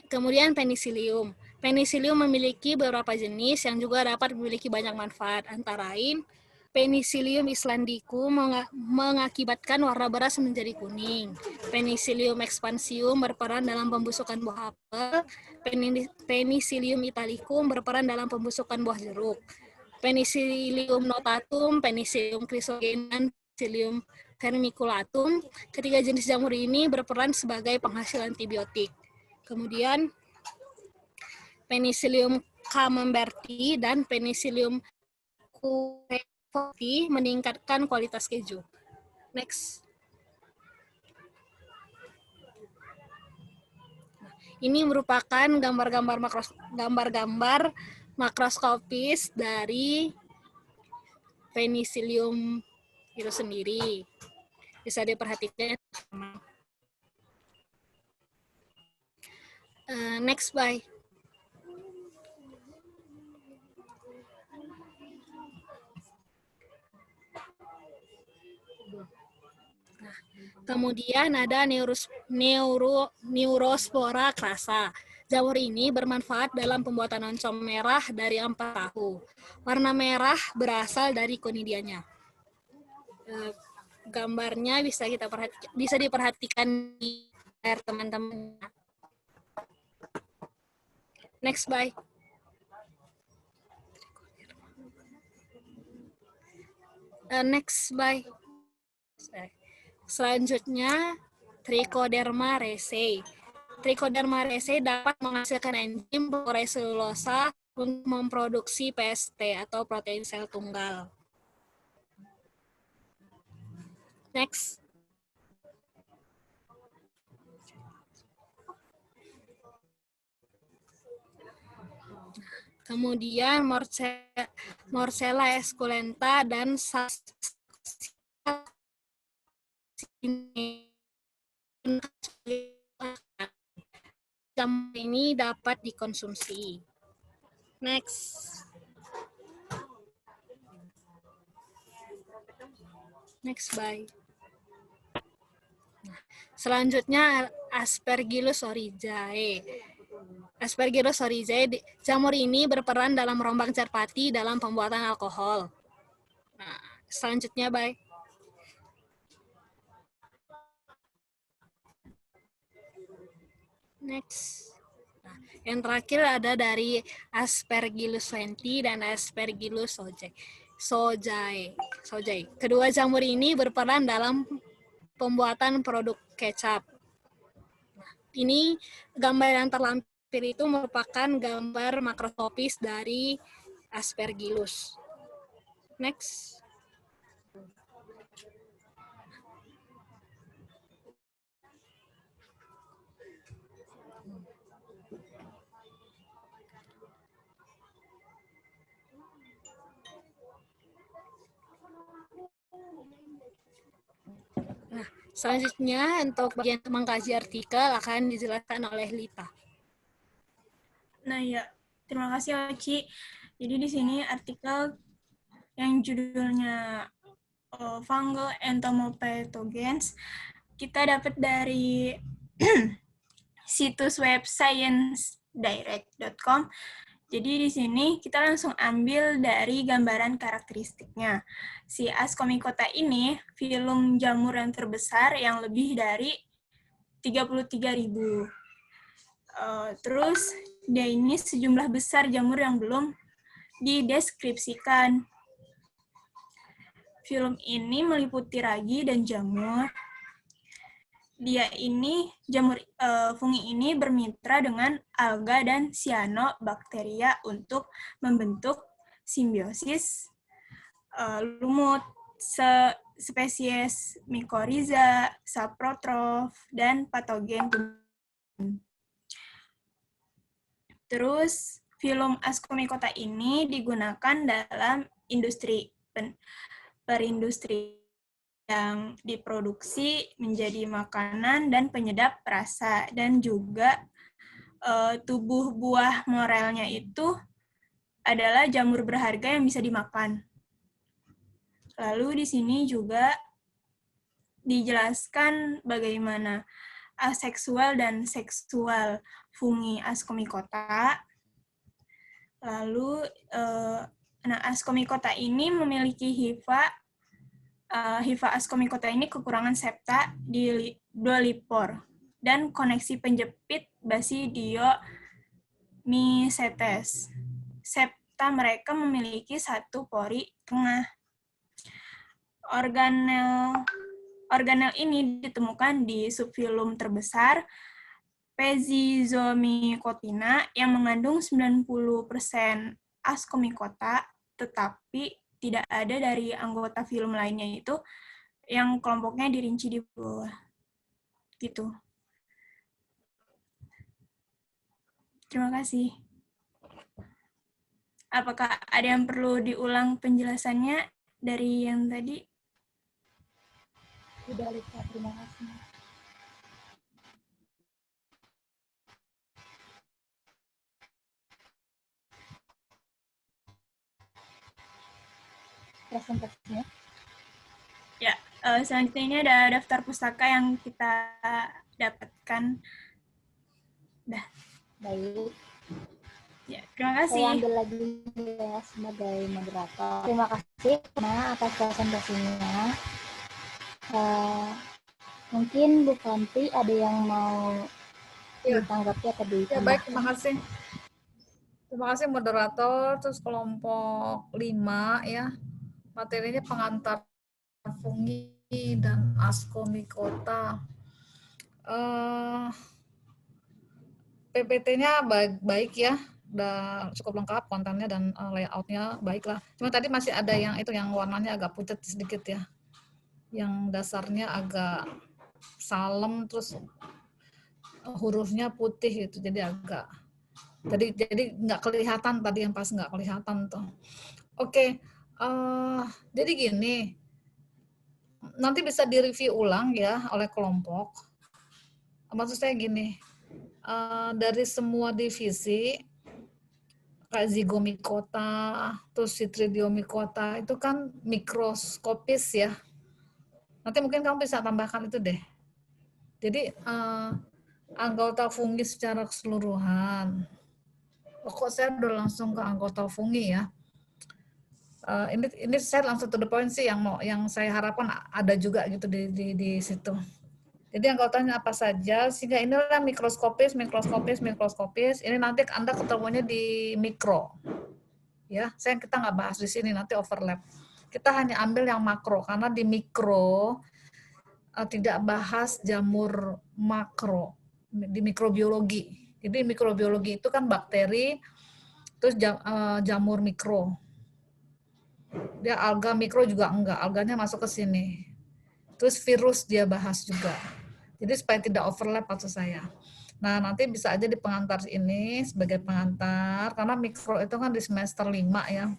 Kemudian penicillium. Penicillium memiliki beberapa jenis yang juga dapat memiliki banyak manfaat. Antara lain, Penicillium islandicum mengakibatkan warna beras menjadi kuning. Penicillium expansium berperan dalam pembusukan buah apel. Penicillium italicum berperan dalam pembusukan buah jeruk. Penicillium notatum, Penicillium chrysogenum, dan Penicillium vermiculatum. Ketiga jenis jamur ini berperan sebagai penghasil antibiotik. Kemudian Penicillium camemberti dan Penicillium curevaci meningkatkan kualitas keju. Next. Ini merupakan gambar-gambar makroskopis dari Penicillium itu sendiri. Bisa diperhatikan. Next, bye. Nah, kemudian ada Neurospora crassa. Jamur ini bermanfaat dalam pembuatan oncom merah dari ampas tahu. Warna merah berasal dari konidianya. Gambarnya bisa diperhatikan di layar teman-teman. Next, bye. Next, bye. Selanjutnya, Trichoderma raceae. Trichoderma raceae dapat menghasilkan enzim selulosa untuk memproduksi PST atau protein sel tunggal. Next. Kemudian Morcella esculenta dan jamur ini dapat dikonsumsi. Next. Next, bye. Selanjutnya Aspergillus oryzae. Aspergillus oryzae, jamur ini berperan dalam rombak Charpati dalam pembuatan alkohol. Nah, selanjutnya, bye. Next. Nah, Yang terakhir ada dari Aspergillus senti dan Aspergillus sojai. Kedua jamur ini berperan dalam pembuatan produk kecap. Nah, ini gambar yang terlampir itu merupakan gambar makroskopis dari Aspergillus. Next. Nah, selanjutnya untuk bagian mengkaji artikel akan dijelaskan oleh Lita. Nah ya, terima kasih Oci. Jadi di sini artikel yang judulnya Fungal Entomopathogens kita dapat dari situs web sciencedirect.com. Jadi di sini kita langsung ambil dari gambaran karakteristiknya. Si Ascomycota ini filum jamur yang terbesar yang lebih dari 33.000. Terus dia ini sejumlah besar jamur yang belum dideskripsikan. Filum ini meliputi ragi dan jamur. Dia ini fungi ini bermitra dengan alga dan cyanobacteria untuk membentuk simbiosis lumut spesies mycorrhiza, saprotrof, dan patogen. Terus filum Ascomycota ini digunakan dalam industri perindustrian yang diproduksi menjadi makanan dan penyedap rasa, dan juga tubuh buah morelnya itu adalah jamur berharga yang bisa dimakan. Lalu di sini juga dijelaskan bagaimana aseksual dan seksual fungi Ascomycota. Lalu Ascomycota ini memiliki hifa Ascomycota ini kekurangan septa di dualipor dan koneksi penjepit Basidiomycetes. Septa mereka memiliki satu pori tengah. Organel ini ditemukan di subfilum terbesar Pezizomycotina yang mengandung 90% Ascomycota, tetapi tidak ada dari anggota filum lainnya itu yang kelompoknya dirinci di bawah. Gitu. Terima kasih. Apakah ada yang perlu diulang penjelasannya dari yang tadi? Sudah, Lita. Terima kasih. Presentasinya. Ya, selanjutnya ini ada daftar pustaka yang kita dapatkan. Dah. Baik. Ya, terima kasih. Saya ambil lagi ya sebagai moderator. Terima kasih atas presentasinya. Mungkin Bu Kanti ada yang mau ditanggapi atau ditambahkan? Ya, baik, terima kasih. Terima kasih moderator. Terus kelompok 5 ya. Materinya pengantar fungi dan Ascomycota. PPT-nya baik ya, udah cukup lengkap kontennya dan layout-nya baiklah. Cuma tadi masih ada yang itu yang warnanya agak pucat sedikit ya, yang dasarnya agak salem terus hurufnya putih gitu, jadi agak jadi nggak kelihatan tadi yang pas nggak kelihatan tuh. Oke, jadi gini, nanti bisa direview ulang ya oleh kelompok. Maksud saya gini. Dari semua divisi kayak Zygomycota, terus Chytridiomycota itu kan mikroskopis ya. Nanti mungkin kamu bisa tambahkan itu deh. Jadi anggota fungi secara keseluruhan. Kok saya udah langsung ke anggota fungi ya. Ini saya langsung to the point sih yang saya harapkan ada juga gitu di situ. Jadi yang kau tanya apa saja, sehingga inilah mikroskopis. Ini nanti Anda ketemunya di mikro. Ya, kita nggak bahas di sini, nanti overlap. Kita hanya ambil yang makro, karena di mikro tidak bahas jamur makro, di mikrobiologi. Jadi mikrobiologi itu kan bakteri, terus jamur mikro. Dia alga mikro juga enggak, alganya masuk ke sini. Terus virus dia bahas juga. Jadi supaya tidak overlap maksud saya. Nah, nanti bisa aja di pengantar ini sebagai pengantar, karena mikro itu kan di semester 5 ya.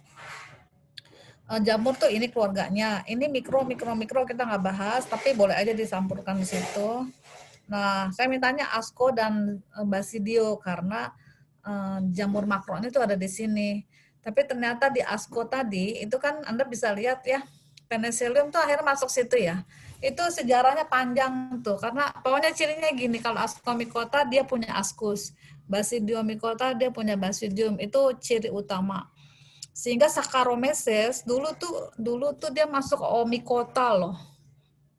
Jamur tuh ini keluarganya. Ini mikro kita nggak bahas, tapi boleh aja disampurkan di situ. Nah, saya mintanya Asko dan Basidio karena jamur makronya itu ada di sini. Tapi ternyata di Asko tadi, itu kan Anda bisa lihat ya, Penicillium tuh akhirnya masuk situ ya. Itu sejarahnya panjang tuh, karena pokoknya cirinya gini, kalau Ascomycota dia punya ascus, Basidiomycota dia punya basidium, itu ciri utama. Sehingga Saccharomyces dulu tuh dia masuk ke Omycota loh.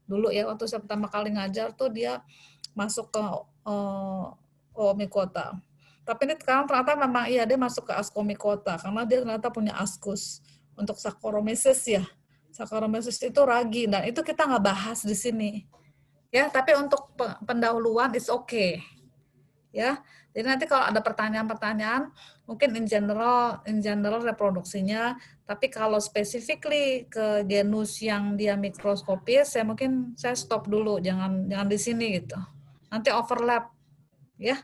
Dulu ya, waktu saya pertama kali ngajar tuh dia masuk ke Omycota. Tapi ini sekarang ternyata memang iya dia masuk ke Ascomycota, karena dia ternyata punya ascus. Untuk Saccharomyces ya. Saccharomyces itu ragi, dan itu kita nggak bahas di sini. Ya, tapi untuk pendahuluan is okay. Ya, jadi nanti kalau ada pertanyaan-pertanyaan, mungkin in general reproduksinya, tapi kalau specifically ke genus yang dia mikroskopis, saya stop dulu, jangan di sini gitu. Nanti overlap, ya.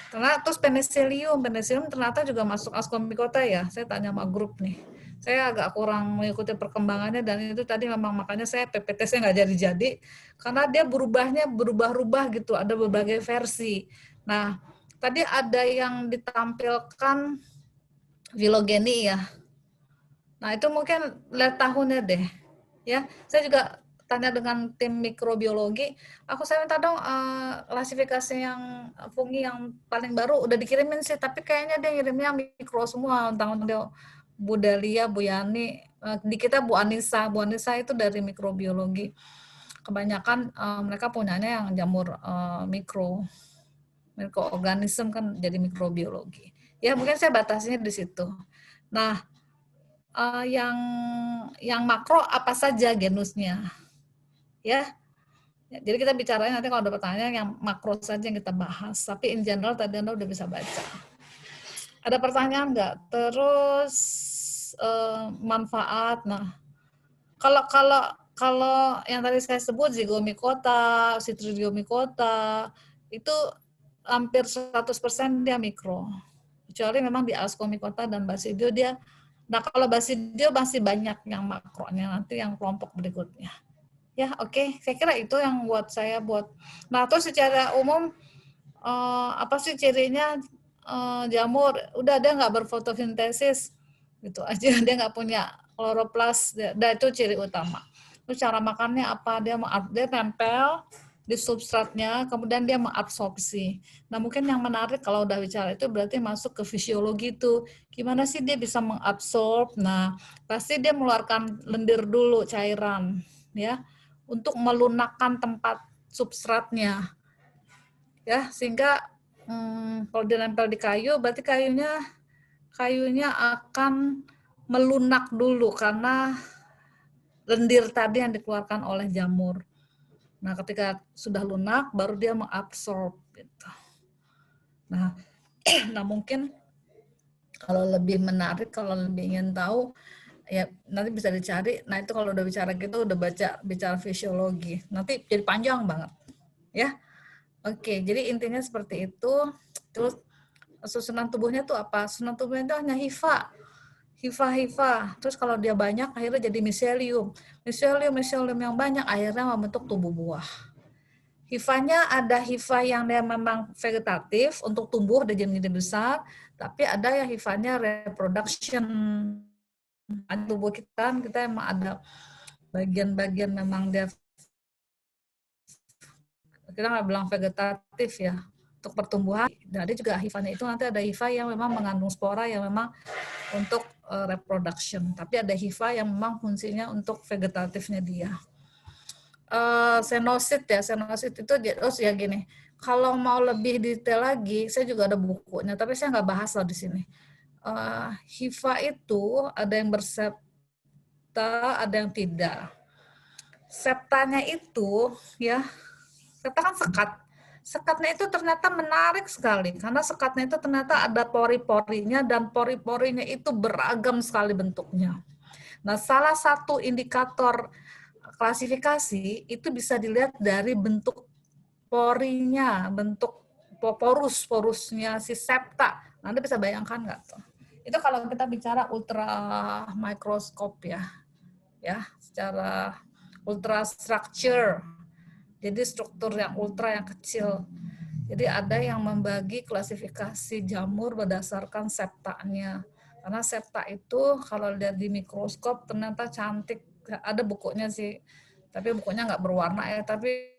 Karena terus Penicillium ternyata juga masuk Ascomycota ya. Saya tanya sama grup nih. Saya agak kurang mengikuti perkembangannya, dan itu tadi memang makanya saya PPT saya nggak jadi-jadi, karena dia berubah-ubah gitu, ada berbagai versi. Nah, tadi ada yang ditampilkan Phylogeny ya. Nah, itu mungkin lihat tahunnya deh. Ya, saya juga tanya dengan tim mikrobiologi, saya minta dong klasifikasi yang fungi yang paling baru udah dikirimin sih, tapi kayaknya dia ngirimnya mikro semua, tentang dia Bu Dalia, Bu Yani, di kita Bu Anissa itu dari mikrobiologi. Kebanyakan mereka punyanya yang jamur mikroorganisme kan jadi mikrobiologi. Ya mungkin saya batasinya di situ. Nah, yang makro apa saja genusnya? Ya. Jadi kita bicaranya nanti kalau ada pertanyaan yang makro saja yang kita bahas. Tapi in general tadi Anda udah bisa baca. Ada pertanyaan nggak? Terus manfaat. Nah, kalau yang tadi saya sebut Zygomycota, Citridiomycota, itu hampir 100% dia mikro. Kecuali memang di Ascomycota dan Basidio dia. Nah, kalau Basidio masih banyak yang makronya, nanti yang kelompok berikutnya. Ya, oke. Saya kira itu yang saya buat. Nah, terus secara umum apa sih cirinya jamur? Udah dia nggak berfotosintesis, gitu aja. Dia nggak punya kloroplas. Itu ciri utama. Terus cara makannya apa? Dia nempel di substratnya, kemudian dia mengabsorpsi. Nah, mungkin yang menarik kalau udah bicara itu berarti masuk ke fisiologi itu. Gimana sih dia bisa mengabsorb? Nah, pasti dia mengeluarkan lendir dulu cairan, ya, untuk melunakkan tempat substratnya. Ya, sehingga kalau dia nempel di kayu, berarti kayunya akan melunak dulu karena lendir tadi yang dikeluarkan oleh jamur. Nah, ketika sudah lunak, baru dia mengabsorb. Gitu. Nah, mungkin kalau lebih menarik, kalau lebih ingin tahu, ya nanti bisa dicari. Nah, itu kalau udah bicara gitu, udah bicara fisiologi. Nanti jadi panjang banget. Ya, oke. Jadi intinya seperti itu. Terus susunan tubuhnya tuh apa? Susunan tubuhnya itu hanya hifa. Terus kalau dia banyak akhirnya jadi miselium yang banyak akhirnya membentuk tubuh buah. Hifanya ada hifa yang dia memang vegetatif untuk tumbuh dan jadi besar, tapi ada yang hifanya reproduction. Tubuh kita memang ada bagian-bagian memang dia, kita nggak bilang vegetatif ya, untuk pertumbuhan. Jadi juga hifanya itu nanti ada hifa yang memang mengandung spora yang memang untuk reproduction, tapi ada hifa yang memang fungsinya untuk vegetatifnya dia. Senosit ya, senosit itu terus ya gini. Kalau mau lebih detail lagi, saya juga ada bukunya, tapi saya nggak bahas lah di sini. HIFA itu ada yang bersepta, ada yang tidak. Septanya itu ya, septa kan sekat. Sekatnya itu ternyata menarik sekali karena sekatnya itu ternyata ada pori-porinya dan pori-porinya itu beragam sekali bentuknya. Nah, salah satu indikator klasifikasi itu bisa dilihat dari bentuk porinya, bentuk porusnya si septa. Anda bisa bayangkan nggak tuh? Itu kalau kita bicara ultra mikroskop ya, secara ultra structure. Jadi struktur yang ultra yang kecil. Jadi ada yang membagi klasifikasi jamur berdasarkan septanya. Karena septa itu kalau lihat di mikroskop ternyata cantik. Ada bukunya sih, tapi bukunya nggak berwarna ya. Tapi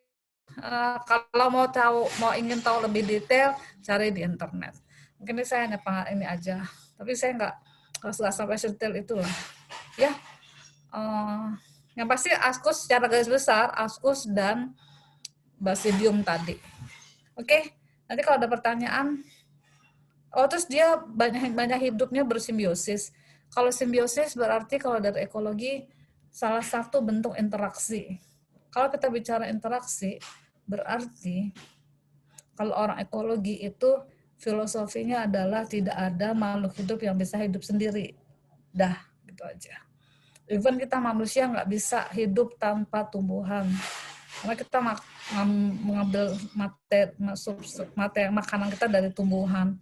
kalau mau ingin tahu lebih detail, cari di internet. Mungkin ini saya hanya ini aja. Tapi saya nggak sampai detail itulah. Ya. Yang pasti askus secara garis besar, askus dan basidium tadi. Oke, nanti kalau ada pertanyaan, terus dia banyak hidupnya bersimbiosis. Kalau simbiosis berarti kalau dari ekologi salah satu bentuk interaksi. Kalau kita bicara interaksi, berarti kalau orang ekologi itu filosofinya adalah tidak ada makhluk hidup yang bisa hidup sendiri. Dah, gitu aja. Even kita manusia nggak bisa hidup tanpa tumbuhan. Karena kita mengambil makanan kita dari tumbuhan.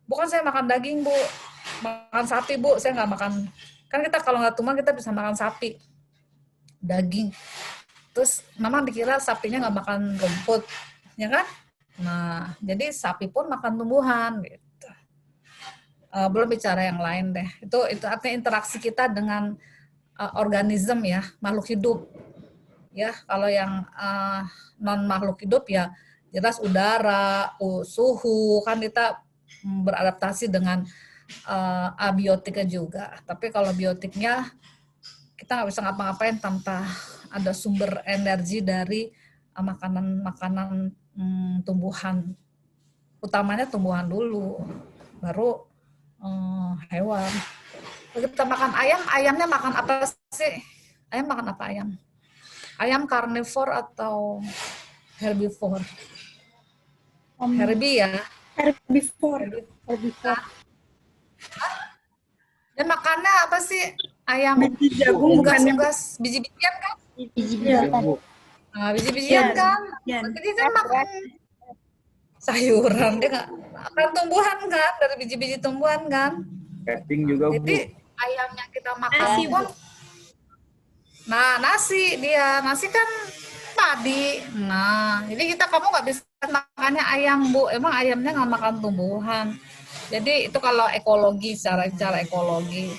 Bukan saya makan daging, Bu. Makan sapi, Bu. Saya nggak makan. Kan kita kalau nggak tumbuhan, kita bisa makan sapi. Daging. Terus memang dikira sapinya nggak makan rumput. Ya kan? Nah, jadi sapi pun makan tumbuhan. Gitu. Belum bicara yang lain deh. Itu artinya interaksi kita dengan organisme ya, makhluk hidup. Ya, kalau yang non makhluk hidup ya jelas udara, suhu kan kita beradaptasi dengan abiotiknya juga. Tapi kalau biotiknya kita nggak bisa ngapa-ngapain tanpa ada sumber energi dari makanan tumbuhan. Utamanya tumbuhan dulu, baru hewan. Kita makan ayam, ayamnya makan apa sih? Ayam makan apa ayam? Ayam karnivor atau herbivore? Herbie ya? Herbivore. Dan makannya apa sih? Ayam biji jagung, unggas, biji-bijian kan? Biji-bijian. Nah, biji-bijian kan? Jadi kan makan sayuran, dia nggak makan tumbuhan kan? Dari biji-biji tumbuhan kan? Casting juga, Bu. Jadi ayam yang kita makan pun, nah nasi kan padi. Nah, jadi kamu nggak bisa makannya ayam, Bu. Emang ayamnya nggak makan tumbuhan. Jadi itu kalau ekologi, secara ekologi.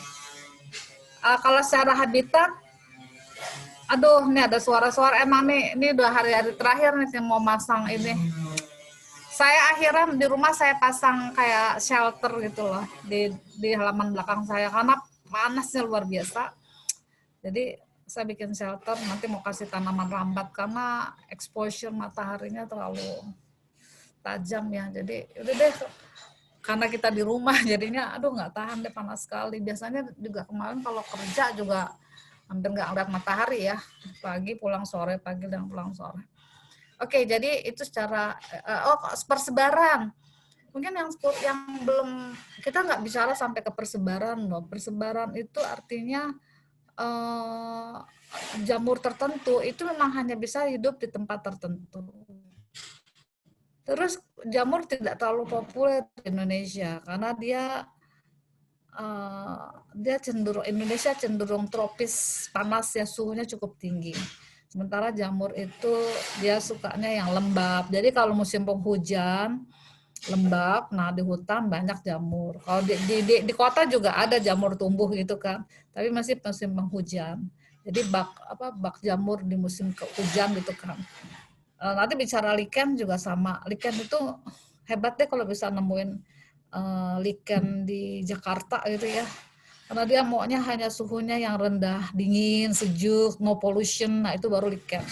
Kalau secara habitat, aduh, ini ada suara-suara. Emang ini udah hari-hari terakhir nih yang mau masang ini. Saya akhirnya di rumah saya pasang kayak shelter gitu loh di halaman belakang saya karena panasnya luar biasa. Jadi saya bikin shelter, nanti mau kasih tanaman rambat karena exposure mataharinya terlalu tajam ya. Jadi udah deh, karena kita di rumah jadinya aduh nggak tahan deh, panas sekali. Biasanya juga kemarin kalau kerja juga hampir nggak ngeliat matahari ya. Pagi pulang sore, pagi dan pulang sore. Oke, jadi itu secara persebaran. Mungkin yang belum, kita nggak bicara sampai ke persebaran loh. Persebaran itu artinya jamur tertentu itu memang hanya bisa hidup di tempat tertentu. Terus jamur tidak terlalu populer di Indonesia karena Indonesia cenderung tropis, panas ya, suhunya cukup tinggi. Sementara jamur itu dia sukanya yang lembab. Jadi kalau musim penghujan lembab, nah di hutan banyak jamur. Kalau di kota juga ada jamur tumbuh gitu kan, tapi masih musim penghujan. Jadi bak jamur di musim hujan gitu kan. Nanti bicara lichen juga sama. Lichen itu hebat deh kalau bisa nemuin lichen di Jakarta gitu ya. Karena dia maunya hanya suhunya yang rendah, dingin, sejuk, no pollution, nah itu baru lichen.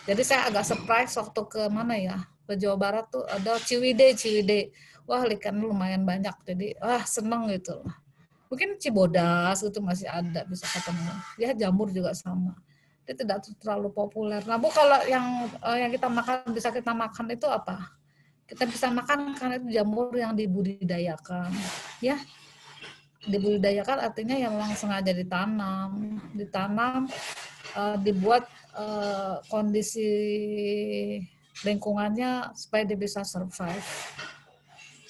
Jadi saya agak surprise waktu ke mana ya, ke Jawa Barat tuh ada Ciwidey. Wah, ikannya lumayan banyak, jadi seneng gitu. Mungkin Cibodas itu masih ada bisa ketemu. Ya jamur juga sama. Dia tidak terlalu populer. Nah Bu, kalau yang kita makan bisa kita makan itu apa? Kita bisa makan karena itu jamur yang dibudidayakan. Ya, dibudidayakan artinya yang memang sengaja ditanam, dibuat kondisi lingkungannya supaya dia bisa survive.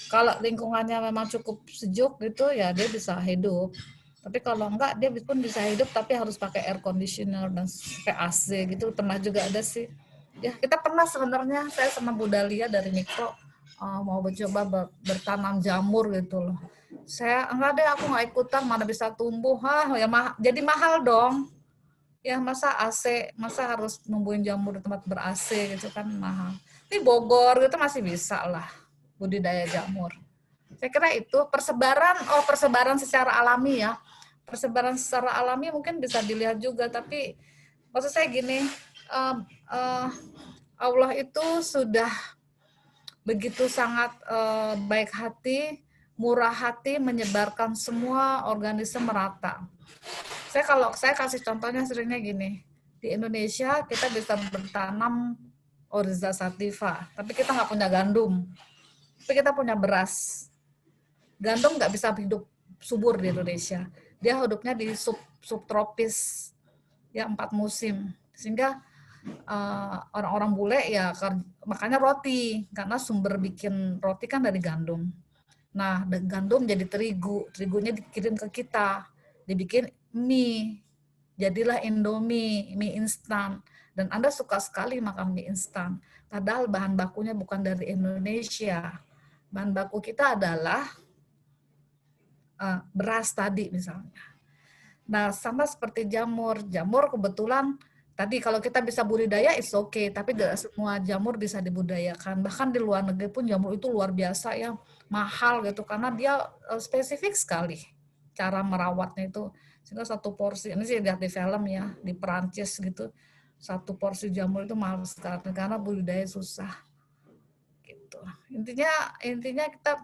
Kalau lingkungannya memang cukup sejuk gitu ya dia bisa hidup. Tapi kalau enggak dia pun bisa hidup tapi harus pakai air conditioner dan pakai AC gitu. Pernah juga ada sih. Ya kita pernah sebenarnya saya sama Bu Dalia dari Mikro mau mencoba bertanam jamur gitu loh. Saya enggak deh aku nggak ikutan mana bisa tumbuh. Ya jadi mahal dong. Ya masa AC, masa harus numbuhin jamur di tempat ber-AC gitu kan mahal. Ini Bogor gitu masih bisa lah budidaya jamur. Saya kira itu persebaran secara alami ya. Persebaran secara alami mungkin bisa dilihat juga, tapi maksud saya gini, Allah itu sudah begitu sangat baik hati, murah hati menyebarkan semua organisme merata. Kalau saya kasih contohnya seringnya gini, di Indonesia kita bisa bertanam Oryza sativa, tapi kita nggak punya gandum, tapi kita punya beras. Gandum nggak bisa hidup subur di Indonesia, dia hidupnya di subtropis, ya 4 musim, sehingga orang-orang bule ya makanya roti, karena sumber bikin roti kan dari gandum. Nah, gandum jadi terigunya dikirim ke kita, dibikin mie, jadilah Indomie, mie instan. Dan Anda suka sekali makan mie instan. Padahal bahan bakunya bukan dari Indonesia. Bahan baku kita adalah beras tadi misalnya. Nah, sama seperti jamur. Jamur kebetulan tadi kalau kita bisa budidaya it's okay, tapi tidak semua jamur bisa dibudidayakan. Bahkan di luar negeri pun jamur itu luar biasa ya, mahal gitu karena dia spesifik sekali cara merawatnya itu. Sehingga satu porsi, ini sih lihat di film ya, di Perancis gitu, satu porsi jamur itu mahal sekali karena budidaya susah. Gitu. Intinya kita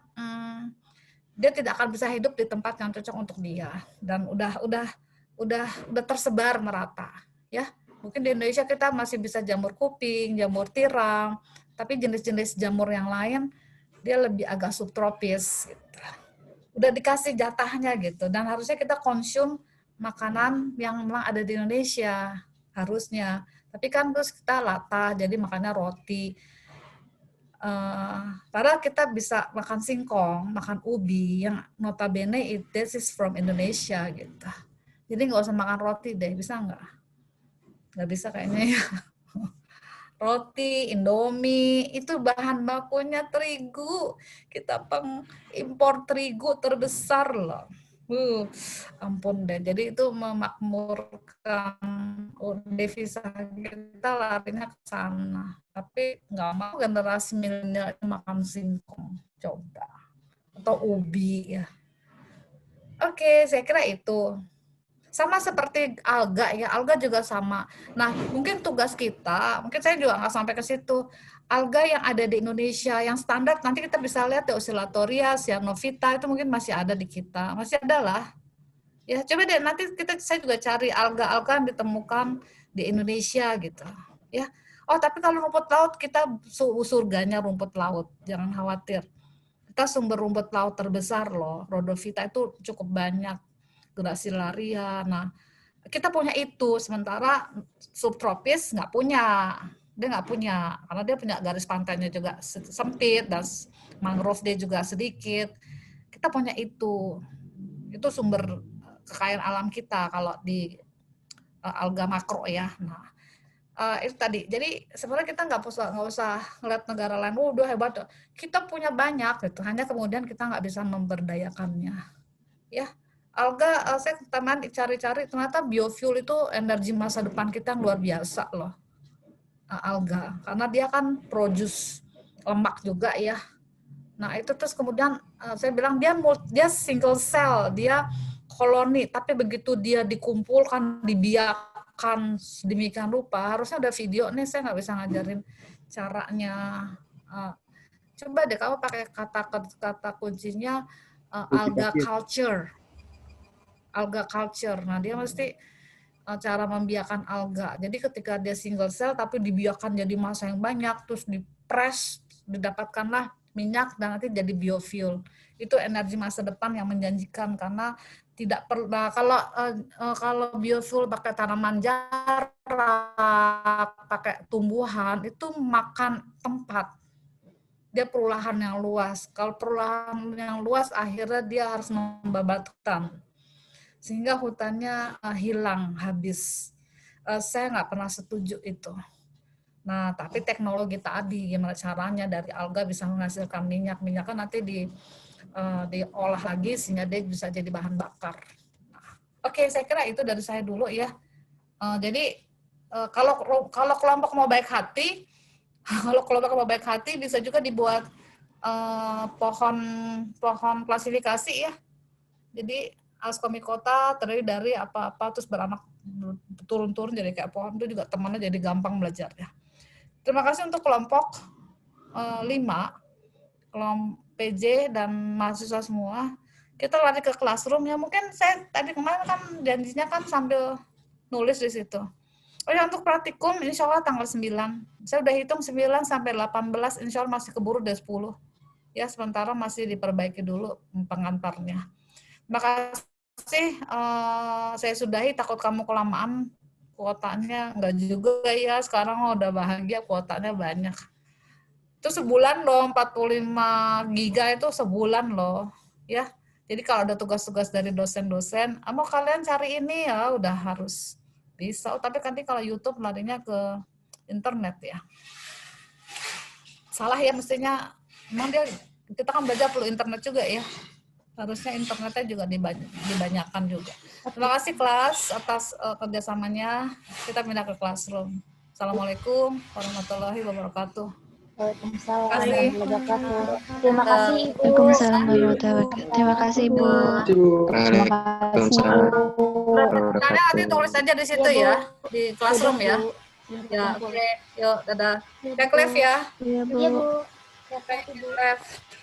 dia tidak akan bisa hidup di tempat yang cocok untuk dia dan udah tersebar merata ya. Mungkin di Indonesia kita masih bisa jamur kuping, jamur tiram, tapi jenis-jenis jamur yang lain dia lebih agak subtropis gitu. Udah dikasih jatahnya gitu dan harusnya kita konsum makanan yang memang ada di Indonesia harusnya. Tapi kan terus kita latah jadi makannya roti. Padahal kita bisa makan singkong, makan ubi yang notabene this is from Indonesia gitu. Jadi nggak usah makan roti deh, bisa nggak? Nggak bisa kayaknya ya. Roti, Indomie, itu bahan bakunya terigu. Kita pengimpor terigu terbesar loh. Ampun deh. Jadi itu memakmurkan devisa kita larinya ke sana. Tapi nggak mau generasi milenial makan singkong. Coba. Atau ubi ya. Oke, saya kira itu. Sama seperti alga ya, alga juga sama. Nah, mungkin tugas kita, mungkin saya juga nggak sampai ke situ. Alga yang ada di Indonesia, yang standar, nanti kita bisa lihat ya, Oscillatoria, Cyanophyta, itu mungkin masih ada di kita. Masih ada lah. Ya, coba deh, nanti saya juga cari alga-alga yang ditemukan di Indonesia gitu. Ya. Oh, tapi kalau rumput laut, kita surganya rumput laut. Jangan khawatir. Kita sumber rumput laut terbesar loh. Rhodophyta itu cukup banyak. Gracilaria. Nah, kita punya itu, sementara subtropis nggak punya. Dia nggak punya, karena dia punya garis pantainya juga sempit, dan mangrove dia juga sedikit. Kita punya itu. Itu sumber kekayaan alam kita kalau di alga makro ya. Nah, itu tadi. Jadi sebenarnya kita nggak usah ngeliat negara lain, udah hebat. Kita punya banyak, gitu. Hanya kemudian kita nggak bisa memberdayakannya. Ya. Alga, saya teman cari-cari, ternyata biofuel itu energi masa depan kita yang luar biasa loh. Alga, karena dia kan produce lemak juga ya. Nah itu terus kemudian saya bilang dia single cell, dia koloni, tapi begitu dia dikumpulkan di biak dimakan sedemikian rupa. Harusnya ada video nih, saya nggak bisa ngajarin caranya. Coba deh kamu pakai kata kuncinya alga culture. Alga culture. Nah, dia mesti cara membiarkan alga. Jadi ketika dia single cell tapi dibiarkan jadi massa yang banyak, terus dipres, didapatkanlah minyak dan nanti jadi biofuel. Itu energi masa depan yang menjanjikan karena tidak perlu. Nah, kalau biofuel pakai tanaman jarak, pakai tumbuhan, itu makan tempat. Dia perlu lahan yang luas. Kalau perlu lahan yang luas, akhirnya dia harus membabat hutan. Sehingga hutannya hilang, habis. Saya nggak pernah setuju itu. Nah, tapi teknologi tadi, gimana caranya dari alga bisa menghasilkan minyak. Minyak kan nanti diolah lagi sehingga dia bisa jadi bahan bakar. Nah, oke, saya kira itu dari saya dulu ya. Jadi, kalau kelompok mau baik hati, bisa juga dibuat pohon klasifikasi ya. Jadi Ascomycota terdiri dari apa-apa terus beranak turun-turun jadi kayak pohon, itu juga temannya jadi gampang belajar ya. Terima kasih untuk kelompok 5, kelompok PJ dan mahasiswa semua. Kita lari ke classroom ya. Mungkin saya tadi kemarin kan janjinya kan sambil nulis di situ. Oh ya, untuk praktikum insya Allah tanggal 9. Saya udah hitung 9 sampai 18, insya Allah masih keburu dari 10. Ya, sementara masih diperbaiki dulu pengantarnya. Terima kasih, saya sudahi, takut kamu kelamaan. Kuotanya enggak juga ya, sekarang udah bahagia kuotanya banyak. Itu sebulan loh, 45 giga itu sebulan loh. Ya, jadi kalau ada tugas-tugas dari dosen-dosen, mau kalian cari ini ya udah harus bisa. Tapi nanti kalau YouTube larinya ke internet ya. Salah ya mestinya, memang kita kan belajar perlu internet juga ya. Harusnya internetnya juga dibanyakan juga. Terima kasih kelas atas kerjasamanya. Kita pindah ke classroom. Assalamualaikum warahmatullahi wabarakatuh. Waalaikumsalam warahmatullahi wabarakatuh. Terima kasih Ibu. Waalaikumsalam warahmatullahi wabarakatuh. Terima kasih Ibu. Terima kasih Bu. Tanya nanti tulis aja di situ ya, di classroom ya. Ya, oke. Yuk, dadah. Cek live ya. Iya Bu. Cek live.